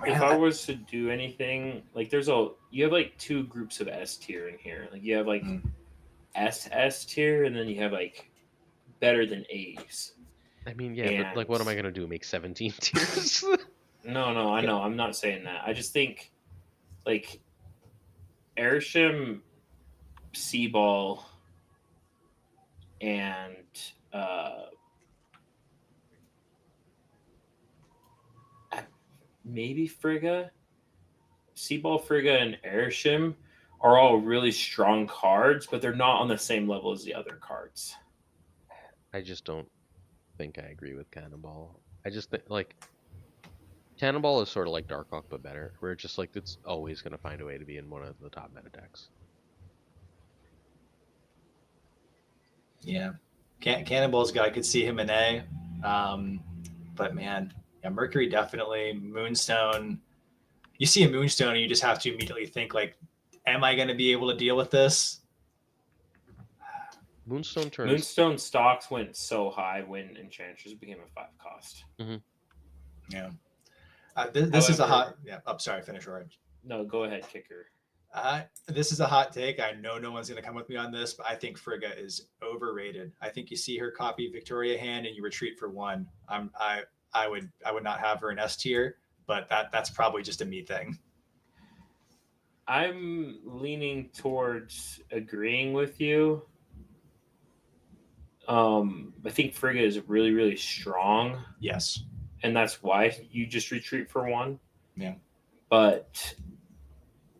If I was to do anything, like you have like 2 groups of S tier in here. Like you have like S tier, and then you have like better than A's. I mean, but like, what am I gonna do? Make 17 tiers? No, I know. I'm not saying that. I just think like Airshim, Seaball, and maybe Frigga, Seaball, Frigga, and Airshim are all really strong cards, but they're not on the same level as the other cards. I just don't think I agree with Cannonball. I just think like Cannonball is sort of like Darkhawk but better, where it's just like it's always going to find a way to be in one of the top meta decks. Yeah. Cannonball's guy, I could see him in A. But man, yeah, Mercury definitely. Moonstone. You see a Moonstone and you just have to immediately think like, am I going to be able to deal with this? Moonstone turns. Moonstone stocks went so high when Enchantress became a 5 cost. Yeah. This is a However- hot. Yeah. Oh, sorry. Finish orange. No, go ahead, Kicker. This is a hot take. I know no one's going to come with me on this, but I think Frigga is overrated. I think you see her copy Victoria hand and you retreat for 1. I would not have her in S tier, but that's probably just a me thing. I'm leaning towards agreeing with you. I think Frigga is really, really strong, Yes. and that's why you just retreat for 1. Yeah. But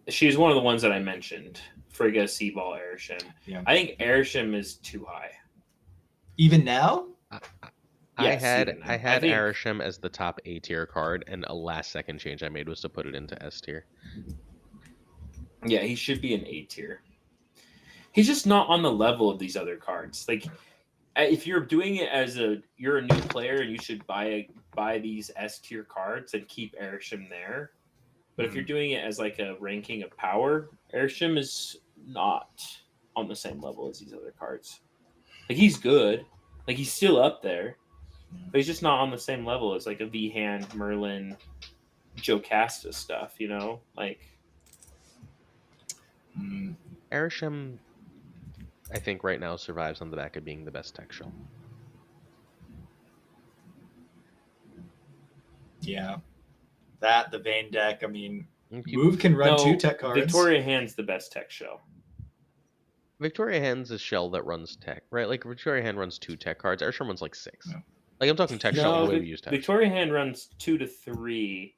she's one of the ones that I mentioned. Frigga, Seaball, Airshim. Yeah. I think Airshim is too high. Even now? Yes, I even now. I had think- Airshim as the top A tier card, and a last second change I made was to put it into S tier. Yeah, he should be an A tier. He's just not on the level of these other cards. Like, if you're doing it as you're a new player and you should buy these S tier cards and keep Airshim there. But if you're doing it as like a ranking of power, Airshim is not on the same level as these other cards. Like, he's good. Like, he's still up there. But he's just not on the same level as like a V-Hand, Merlin, Jocasta stuff, you know? Like, Airshim, I think right now survives on the back of being the best tech shell. Yeah. The Vayne deck. I mean, You- Move can run no, 2 tech cards. Victoria Hand's the best tech shell. Victoria Hand's a shell that runs tech, right? Like Victoria Hand runs 2 tech cards. Airshim runs like 6. No. Like I'm talking tech shell the way we use tech. Victoria Hand runs 2 to 3,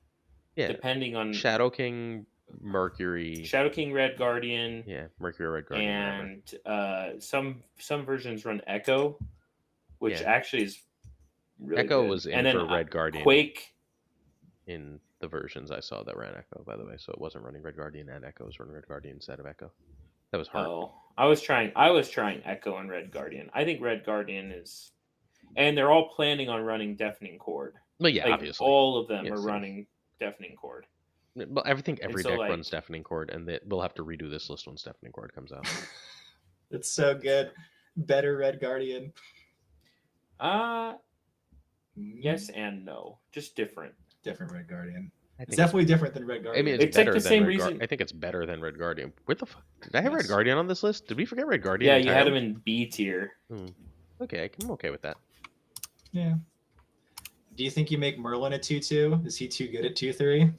Yeah. depending on Shadow King, Mercury. Shadow King, Red Guardian, Yeah, Mercury, Red Guardian. and some versions run Echo, which Yeah. actually is really Echo good. was in and then for Red Guardian Quake. in the versions I saw that ran Echo, by the way. So it wasn't running Red Guardian and Echo. It was running Red Guardian instead of Echo. That was hard. Oh, I was trying Echo and Red Guardian. I think Red Guardian is, and they're all planning on running Deafening Chord. But yeah, Like, obviously. all of them Yes, are yes. running Deafening Chord. But I think every so, deck like- runs Deafening Chord, and we'll have to redo this list when Deafening Chord comes out. It's so good. Better Red Guardian. Yes and no, just different. Different Red Guardian. I It's think definitely different than Red Guardian. I mean, It's like better the than same Red reason- I think it's better than Red Guardian. Where the fuck did I have Red Yes. Guardian on this list? Did we forget Red Guardian? Yeah, you had him entirely? in B tier. Okay, I'm okay with that. Yeah. Do you think you make Merlin a 2/2? Is he too good at 2/3?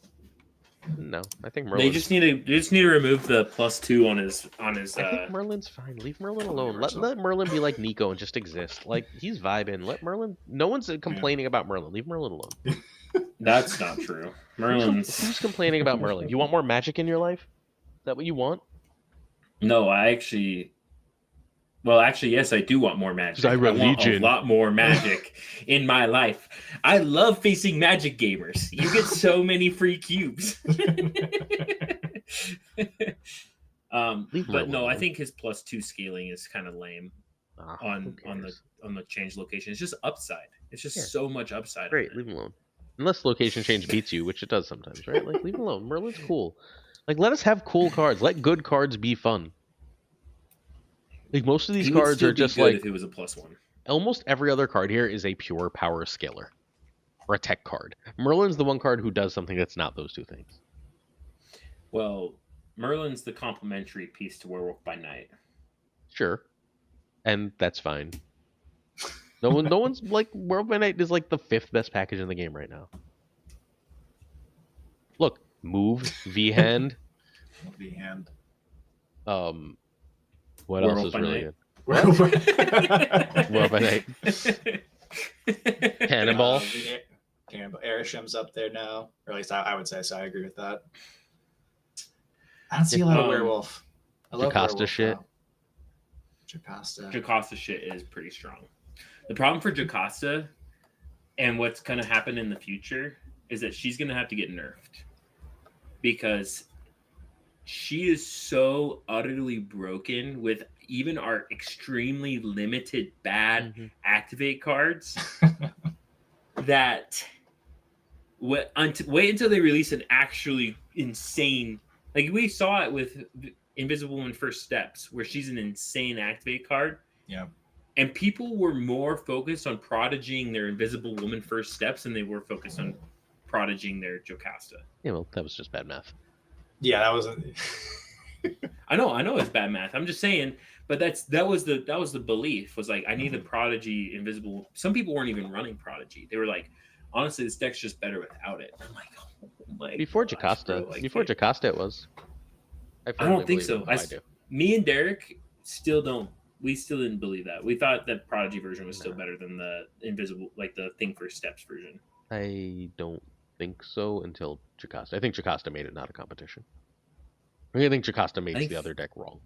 No, I think They Merlin. just need to remove the +2 on his. I think Merlin's fine. Leave Merlin alone. Universal. Let Merlin be like Nico and just exist. Like he's vibing. Let Merlin. No one's complaining about Merlin. Leave Merlin alone. That's not true. Who's complaining about Merlin? You want more magic in your life? Is that what you want? No, actually, yes, I do want more magic. Thy I want a religion. lot more magic in my life. I love facing magic gamers. You get so many free cubes. Leave But Merlin no, I alone. think his +2 scaling is kind of lame Who on cares? the change location. It's just upside. It's just Yeah. so much upside. Great, on it. leave him alone. Unless location change beats you, which it does sometimes, right? Like leave him alone. Merlin's cool. Like let us have cool cards. Let good cards be fun. Like most of these He would cards still are be just good like if it was a +1. almost every other card here is a pure power scaler or a tech card. Merlin's the one card who does something that's not those two things. Well, Merlin's the complementary piece to Werewolf by Night. Sure, and that's fine. No one's like World by Night is like the 5th best package in the game right now. Look, move V hand. V-hand. What Werewolf else is by really Night. good? World by Night. Cannonball. Cannonball. Airshim's up there now. Or at least I would say so. I agree with that. I don't see a lot of werewolf. I love Jocasta werewolf, shit. though. Jocasta. Jocasta shit is pretty strong. The problem for Jocasta and what's going to happen in the future is that she's going to have to get nerfed because she is so utterly broken with even our extremely limited bad Mhm. activate cards that wait until they release an actually insane. Like we saw it with Invisible Woman First Steps, where she's an insane activate card. Yeah. And people were more focused on prodigying their Invisible Woman First Steps than they were focused on prodigying their Jocasta. Yeah, well, that was just bad math. Yeah, that wasn't. I know it's bad math. I'm just saying, but that was the belief was like I need the Prodigy Invisible. Some people weren't even running Prodigy. They were like, honestly, this deck's just better without it. I'm like, oh my Before gosh, Jocasta, bro, before Jocasta, it was. I I firmly don't think believe so. it. Oh, I do. Me and Derek still don't. We still didn't believe that. We thought that Prodigy version was still No. better than the Invisible, like the Thing for Steps version. I don't think so until Jocasta. I think Jocasta made it not a competition. I think Jocasta makes think- the other deck wrong.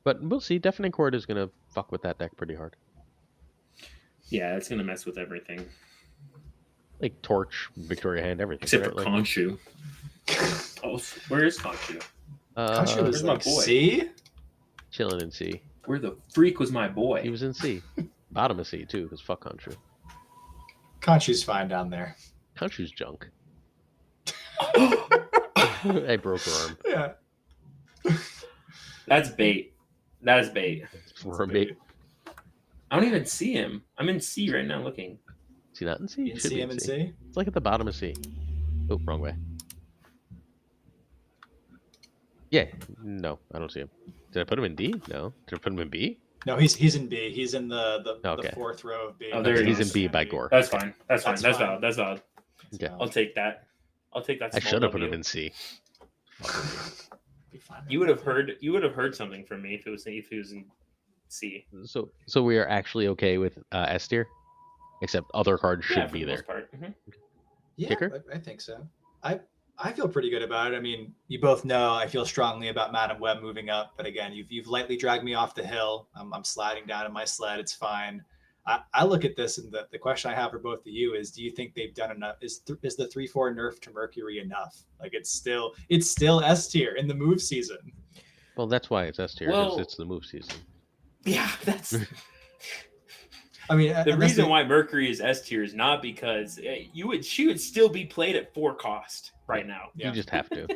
But we'll see. Deafening Chord is going to fuck with that deck pretty hard. Yeah, it's gonna mess with everything Like Torch, Victoria Hand, everything. except right? for Like, Khonshu. Oh, where is Khonshu? Khonshu was where's my like boy? C. chilling in C. Where the freak was my boy? He was in C. Bottom of C, too, because fuck Khonshu. Khonshu's fine down there. Khonshu's junk. I broke her arm. Yeah. That's bait. That is bait. For a bait. I don't even see him. I'm in C right now looking. Is he not in C? You He didn't should see be him in in C. C? It's like at the bottom of C. Oh, wrong way. Yeah, no, I don't see him. Did I put him in D? No. Did I put him in B? No, he's in B. He's in the Okay. fourth row of B. Oh, there he He's in is. B by Gore. That's fine. That's fine. That's That's fine. valid. That's valid. Okay. I'll take that. I'll take that. I Small should have put him W. in C. Be fine. You would have heard. You would have heard something from me if it was in C. So we are actually okay with S tier, except other cards should Yeah, for be the there. most part. Mhm. Yeah, Kicker? I think so. I feel pretty good about it. I mean, you both know I feel strongly about Madam Web moving up, but again, you've lightly dragged me off the hill. I'm sliding down in my sled. It's fine. I look at this, and the question I have for both of you is: do you think they've done enough? Is the 3/4 nerf to Mercury enough? Like it's still S tier in the move season. Well, that's why it's S tier. Well- It's the move season. Yeah, that's I mean, the reason why Mercury is S tier is not because she would still be played at 4 cost right now. Yeah. You just have to.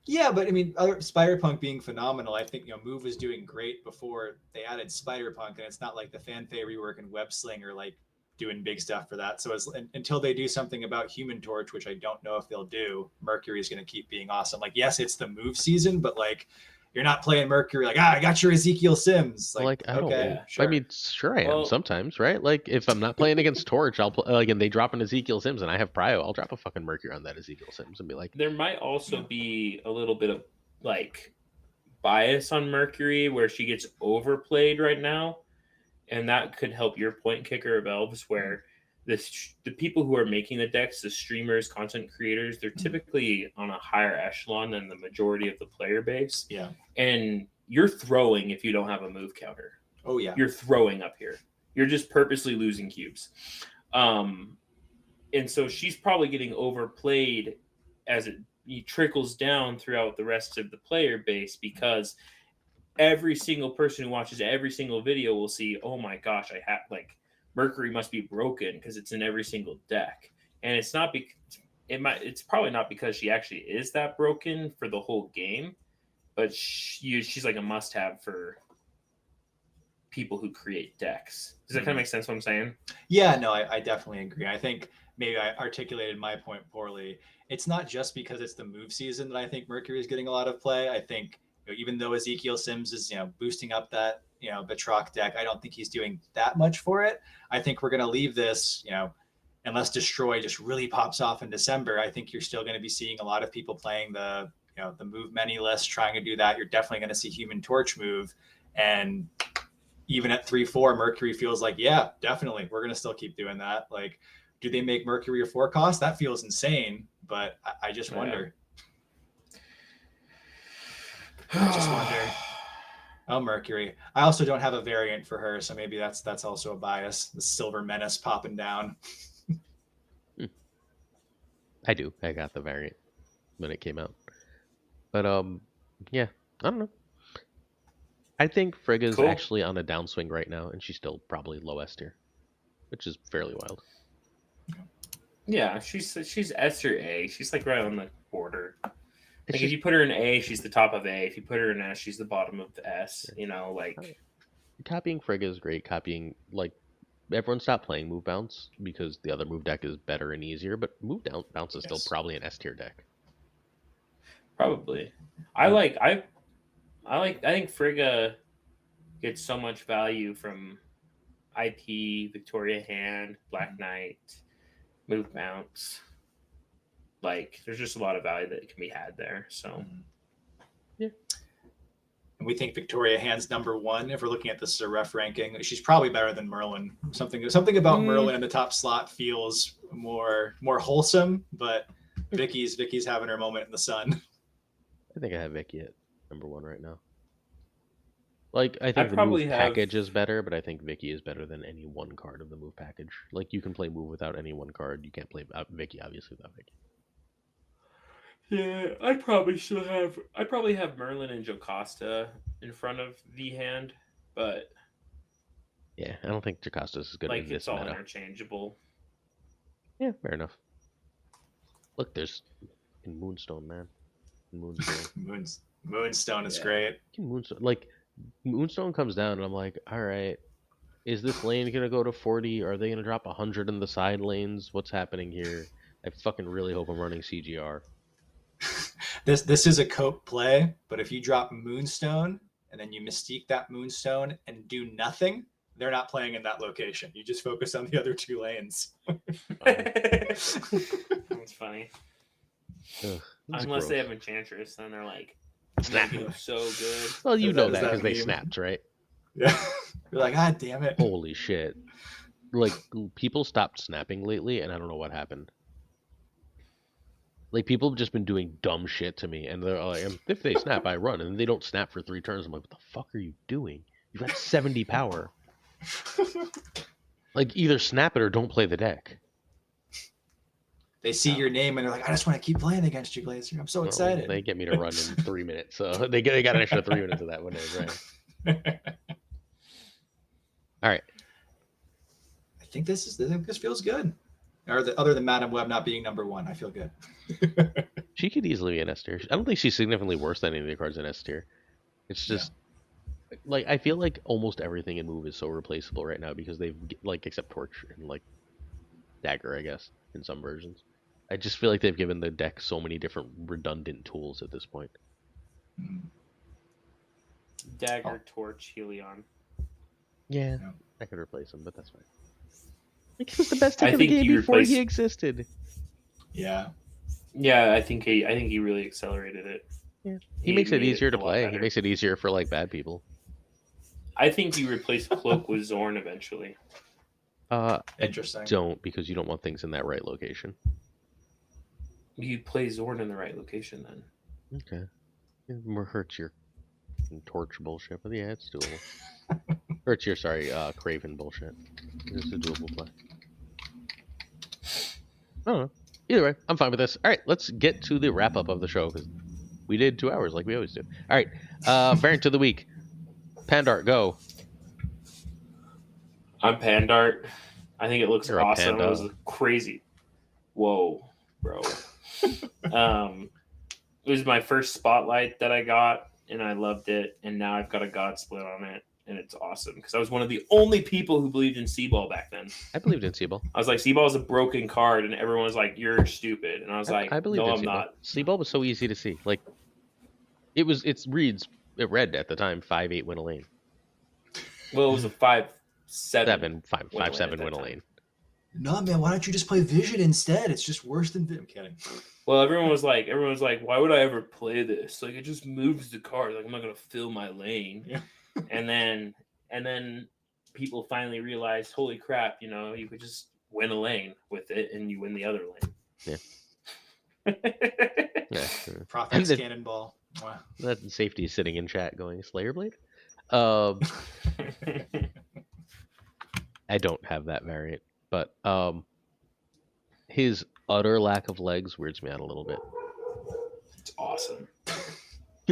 Yeah, but I mean, Spider-Punk being phenomenal, I think Move was doing great before they added Spider-Punk, and it's not like the Fanfare rework and Web Slinger like doing big stuff for that. So until they do something about Human Torch, which I don't know if they'll do, Mercury is going to keep being awesome. Like, yes, it's the move season, but like, you're not playing Mercury like, I got your Ezekiel Sims. Like, I don't. okay, Yeah. sure. I mean, sure I am Well- sometimes, right? Like if I'm not playing against Torch, I'll play. Like, and they drop an Ezekiel Sims, and I have Prio, I'll drop a fucking Mercury on that Ezekiel Sims and be like, There might also be a little bit of like bias on Mercury where she gets overplayed right now, and that could help your point kicker of elves where the people who are making the decks, the streamers, content creators, they're typically on a higher echelon than the majority of the player base. Yeah. And you're throwing if you don't have a move counter. Oh yeah. You're throwing up here. You're just purposely losing cubes. And so she's probably getting overplayed as it trickles down throughout the rest of the player base because every single person who watches every single video will see, oh my gosh, I have like Mercury must be broken because it's in every single deck. And it's not it's probably not because she actually is that broken for the whole game, but she's like a must-have for people who create decks. Does that kind of make sense what I'm saying? Yeah, no, I definitely agree. I think maybe I articulated my point poorly. It's not just because it's the move season that I think Mercury is getting a lot of play. I think even though Ezekiel Sims is boosting up that Batroc deck, I don't think he's doing that much for it. I think we're going to leave this unless Destroy just really pops off in December. I think you're still going to be seeing a lot of people playing the move many list, trying to do that. You're definitely going to see Human Torch move, and even at 3/4, Mercury feels like, yeah, definitely, we're going to still keep doing that. Like, do they make Mercury a 4 cost? That feels insane, but I just wonder. I just wonder. Oh, Mercury. I also don't have a variant for her, so maybe that's also a bias. The Silver Menace popping down. I do. I got the variant when it came out. But yeah, I don't know. I think Frigga's Cool. actually on a downswing right now, and she's still probably low S tier, which is fairly wild. Yeah, she's S or A. She's like right on the border. It's Like if just you put her in A, she's the top of A. If you put her in S, she's the bottom of the S. copying Frigga is great. Copying, like, everyone stopped playing Move Bounce because the other move deck is better and easier, but Bounce is still Yes. probably an S tier deck. Probably. I think Frigga gets so much value from IP, Victoria Hand, Black Knight, Move Bounce. Like there's just a lot of value that can be had there. So And we think Victoria Hand's number one. If we're looking at this as a ref ranking, she's probably better than Merlin. Something about Merlin in the top slot feels more wholesome, but Vicky's having her moment in the sun. I think I have Vicky at number 1 right now. Like, I I think the probably move have- package is better, but I think Vicky is better than any one card of the move package. Like, you can play move without any one card. You can't play Vicky, obviously, without Vicky. Yeah, I probably have Merlin and Jocasta in front of the hand, but Yeah, I don't think Jocasta's is good like in this it's all meta. interchangeable. Yeah, fair enough. Look, there's Moonstone, man. Moonstone. Moonstone is Yeah. great. Moonstone, like, Moonstone comes down, and I'm like, all right, is this lane gonna go to 40? Are they gonna drop 100 in the side lanes? What's happening here? I fucking really hope I'm running CGR. This is a cope play, but if you drop Moonstone and then you mystique that Moonstone and do nothing, they're not playing in that location. You just focus on the other 2 lanes. That's funny. Ugh, this is Unless they gross. have Enchantress, then they're like, Snap. do so good. Well, you Is know that that because they meme? snapped, right? Yeah. You're like, ah, damn it. Holy shit. Like, people stopped snapping lately, and I don't know what happened. Like, people have just been doing dumb shit to me, and they're like, if they snap, I run, and they don't snap for 3 turns. I'm like, what the fuck are you doing? You've got 70 power. Like, either snap it or don't play the deck. They see your name and they're like, I just want to keep playing against you, Glazer. I'm so excited. They get me to run in 3 minutes, so they got an extra 3 minutes of that when they ran. All right. I think this feels good. Other than Madam Web not being number 1, I feel good. She could easily be an S tier. I don't think she's significantly worse than any of the cards in S tier. It's just like I feel like almost everything in move is so replaceable right now because they've like except Torch and like Dagger, I guess, in some versions. I just feel like they've given the deck so many different redundant tools at this point. Dagger, Torch, Helion. Yeah, Yeah. I could replace him, but that's fine. Like, he was the best deck I in the think game you before replace- he existed. Yeah. Yeah, I think he really accelerated it. Yeah. He makes it made easier to a lot play. He better. makes it easier for like bad people. I think you replace Cloak with Zorn eventually. Interesting. Don't, because you don't want things in that right location. You play Zorn in the right location then. Okay. It more hurts your Torch bullshit, but yeah, it's doable. Hurts your, Craven bullshit. It's a doable play. I don't know. Either way, I'm fine with this. All right, let's get to the wrap up of the show because we did 2 hours like we always do. All right, variant of the week. Pandart, go. I'm Pandart. I think it looks You're a awesome. panda. It was crazy. Whoa, bro. It was my first spotlight that I got, and I loved it. And now I've got a God Split on it, and it's awesome because I was one of the only people who believed in Seaball back then. I believed in Seaball. I was like, Seaball is a broken card, and everyone was like, "You're stupid," and I was like, I believed "No, in I'm Seaball. not." Seaball was so easy to see. Like, it read at the time 5-8 win a lane. Well, it was a 5-7. 5-7 win a lane. No, man, why don't you just play Vision instead? It's just worse than I'm kidding. Well, everyone was like, "Why would I ever play this? Like, it just moves the card. Like, I'm not gonna fill my lane." Yeah. and then people finally realized, holy crap, you could just win a lane with it, and you win the other lane. Yeah. Yeah. Prophet's And Cannonball. Wow. That safety is sitting in chat going Slayer Blade. I don't have that variant, but his utter lack of legs weirds me out a little bit. It's awesome.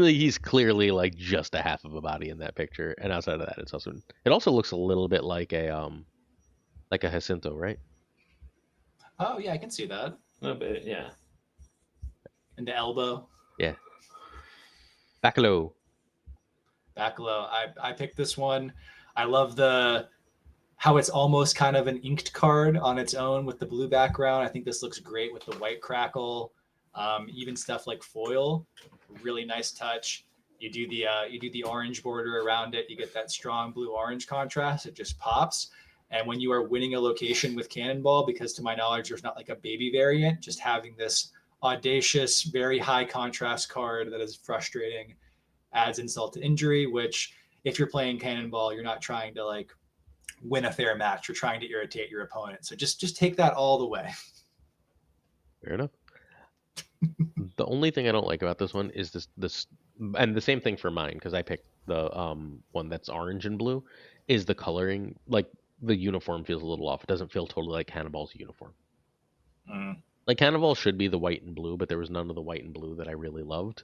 He's clearly like just a half of a body in that picture, and outside of that, it also looks a little bit like a Jacinto, right? Oh yeah, I can see that. A little bit, yeah. And the elbow. Yeah. Back low. Back low. I picked this one. I love how it's almost kind of an inked card on its own with the blue background. I think this looks great with the white crackle. Even stuff like foil, really nice touch. You do the orange border around it. You get that strong blue orange contrast. It just pops. And when you are winning a location with Cannonball, because to my knowledge, there's not like a baby variant, just having this audacious, very high contrast card that is frustrating adds insult to injury, which if you're playing Cannonball, you're not trying to like win a fair match. You're trying to irritate your opponent. So just take that all the way. Fair enough. The only thing I don't like about this one is this, and the same thing for mine because I picked the one that's orange and blue, is the coloring. Like the uniform feels a little off. It doesn't feel totally like Cannonball's uniform. Like Cannonball should be the white and blue, but there was none of the white and blue that I really loved.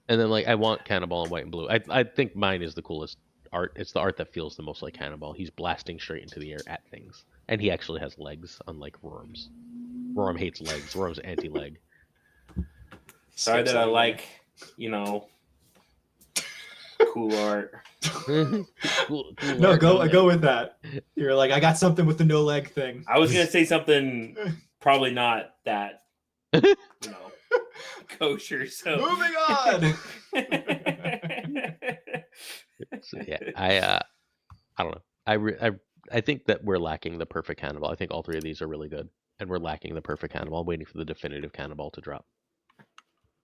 And then like I want Cannonball in white and blue. I think mine is the coolest art. It's the art that feels the most like Cannonball. He's blasting straight into the air at things, and he actually has legs, unlike Rorum's. Rorum hates legs. Rorum's anti-leg. Sorry that I like, cool art. Cool No, art, go with that. You're like, I got something with the no leg thing. I was gonna say something probably not that, kosher. So Moving on. So, yeah, I don't know. I think that we're lacking the perfect Cannonball. I think all three of these are really good, and we're lacking the perfect Cannonball. I'm waiting for the definitive Cannonball to drop.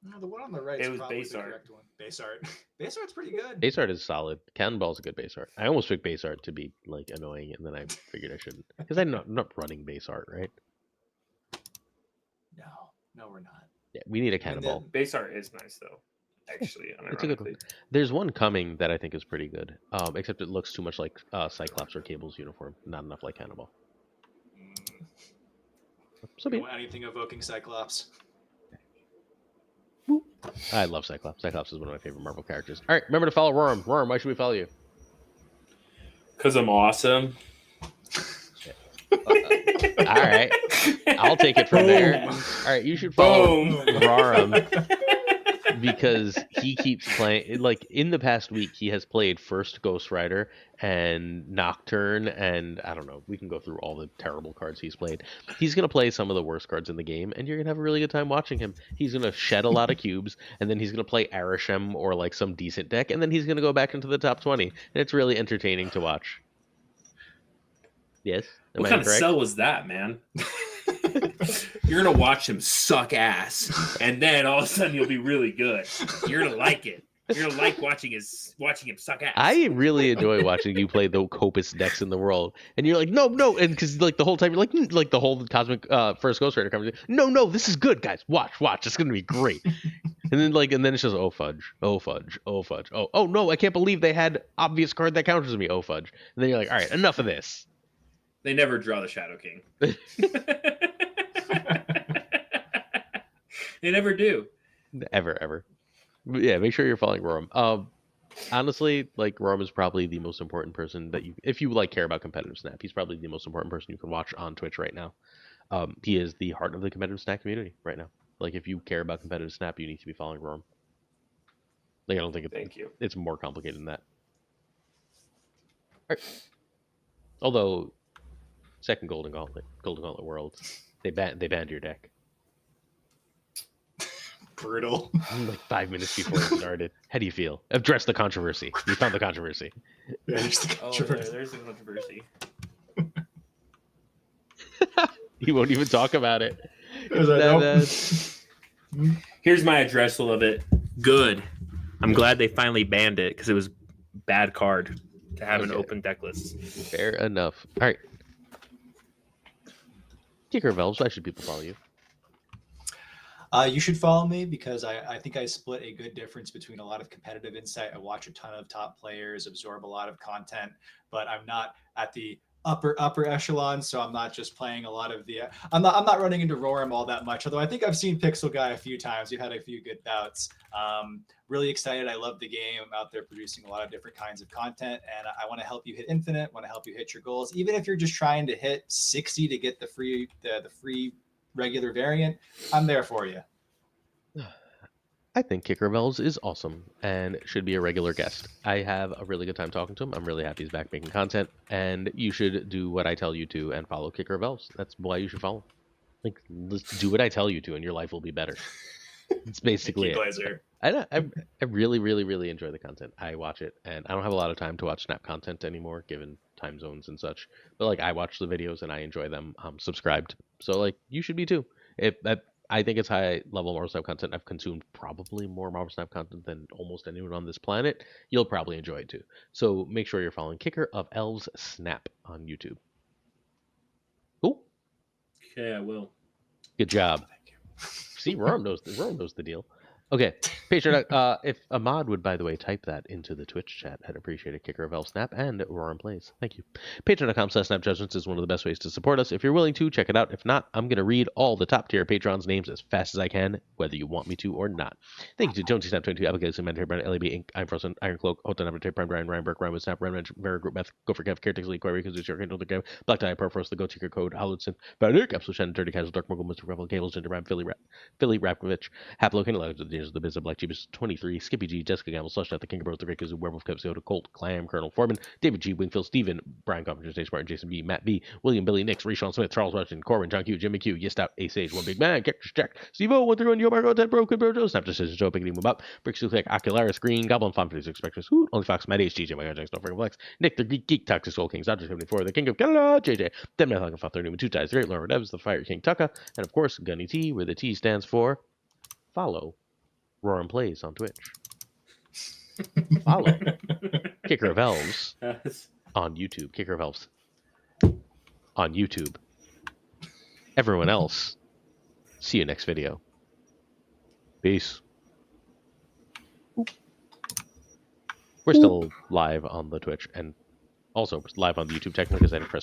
No, the one on the right It is was probably base the art. correct one. Base art. Base art's pretty good. Base art is solid. Cannonball's a good base art. I almost picked base art to be like annoying, and then I figured I shouldn't because I'm not running base art, right? No, we're not. Yeah, we need a Cannonball. Base art is nice though. Actually, It's a good one. There's one coming that I think is pretty good, except it looks too much like Cyclops or Cable's uniform, not enough like Cannonball. So You don't want anything evoking Cyclops. I love Cyclops. Cyclops is one of my favorite Marvel characters. All right, remember to follow Rorum. Rorum, why should we follow you? Because I'm awesome. All right, I'll take it from there. All right, you should follow Rorum because he keeps playing. Like in the past week, he has played first Ghost Rider and Nocturne, and I don't know. We can go through all the terrible cards he's played. He's gonna play some of the worst cards in the game, and you're gonna have a really good time watching him. He's gonna shed a lot of cubes, and then he's gonna play Arishem or like some decent deck, and then he's gonna go back into the top 20, and it's really entertaining to watch. Yes. What kind of sell was that, man? You're gonna watch him suck ass, and then all of a sudden you'll be really good. You're gonna like it. You're gonna like watching him suck ass. I really enjoy watching you play the copest decks in the world, and you're like, no, and because like the whole time you're like the whole Cosmic first Ghost Rider comes, no, this is good, guys. Watch, it's gonna be great. and then it's just oh fudge, oh no, I can't believe they had obvious card that counters me, oh fudge. And then you're like, all right, enough of this. They never draw the Shadow King. They never do. Ever. Yeah, make sure you're following Rorum. Honestly, like Rorum is probably the most important person that if you like care about competitive Snap, he's probably the most important person you can watch on Twitch right now. He is the heart of the competitive Snap community right now. Like if you care about competitive Snap, you need to be following Rorum. Like I don't think it's more complicated than that. All right. Although second Golden Gauntlet Worlds, they banned your deck. Brutal. Like 5 minutes before it started. How do you feel? Address the controversy. You found the controversy. Yeah, there's the controversy. There's the controversy. You won't even talk about it. Here's my addressal of it. Good. I'm glad they finally banned it because it was bad card to have an open deck list. Fair enough. All right. Kicker Valves, why should people follow you? You should follow me because I think I split a good difference between a lot of competitive insight. I watch a ton of top players, absorb a lot of content, but I'm not at the upper echelon, so I'm not just playing a lot of the. I'm not running into Roram all that much. Although I think I've seen Pixel Guy a few times. We've had a few good bouts. Really excited. I love the game. I'm out there producing a lot of different kinds of content, and I want to help you hit infinite. Want to help you hit your goals, even if you're just trying to hit 60 to get the free regular variant. I'm there for you. I think Kicker Bells is awesome and should be a regular guest. I have a really good time talking to him. I'm really happy he's back making content, and you should do what I tell you to and follow Kicker Bells. That's why you should follow. Like, just do what I tell you to, and your life will be better. It's basically it. Glazer. I really, really, really enjoy the content. I watch it, and I don't have a lot of time to watch Snap content anymore, given time zones and such. But like, I watch the videos and I enjoy them. I'm subscribed, so like, you should be too. I think it's high level Marvel Snap content. I've consumed probably more Marvel Snap content than almost anyone on this planet. You'll probably enjoy it too. So make sure you're following Kicker of Elves Snap on YouTube. Cool. Okay, I will. Good job. See, Roram knows the deal. Okay, Patreon. If Ahmad would, by the way, type that into the Twitch chat, I'd appreciate it. Kicker of Elf Snap and Roram Plays. Thank you. Patreon.com/snapjudgments is one of the best ways to support us. If you're willing to, check it out. If not, I'm going to read all the top tier patrons' names as fast as I can, whether you want me to or not. Thank you to Jonesy Snap 22, Abigail Samantha, Brand, LAB Inc., I'm Frozen, Iron Cloak, Hotan Avatar, Prime, Brian, Ryan Burke, Ryan with Snap, Ryan Vera Group, Meth, Gopher Kev, Caretaker Lee, Query, because it's your Kindle, the game, Black Tie, Perforos, the Go Ticker Code, Hollowson, Benedict, Absolute Shannon, Dirty Castle, Dark Mogul, Mr. Revel, Cables, Ginger Rap, Philly Rapkovich, Haplo, King of the Days of the Biz of Black Jeebus 23, Skippy G, Jessica Gamble, Slush, the King of Bros, the Great Kazoo, Werewolf Cub, Yoda, Colt, Clam, Colonel Foreman, David G, Wingfield, Steven, Brian Carpenter, Stage Martin, Jason B, Matt B, William Billy, Nix, Reshawn Smith, Charles Washington, Corbin, John Q, Jimmy Q, Yes Out, Ace Age, One Big Man, Cactus Jack, Steve O, 131, Yo Margo, Ted Bro, Good Bro, Joe, Snap Decision, Joe, Biggity Moom Up, Brick Click, Ocularis, Green, Goblin, Fun, 56, Spectres, Hoot, Only Fox, Matt H, DJ, My God, Jackson, Freaking Flex, Nick, the Geek, Toxic Soul King, Dodger 74, the King of Canada, JJ, Dead Man, Falcon, 30, Two Ties, Great Lord Devs, the Fire King Tucka, and of course, Gunny T, where the T stands for follow Roaring Plays on Twitch. Follow Kicker of Elves on YouTube. Kicker of Elves on YouTube. Everyone else, see you next video. Peace. We're still live on the Twitch and also live on the YouTube technically because I didn't press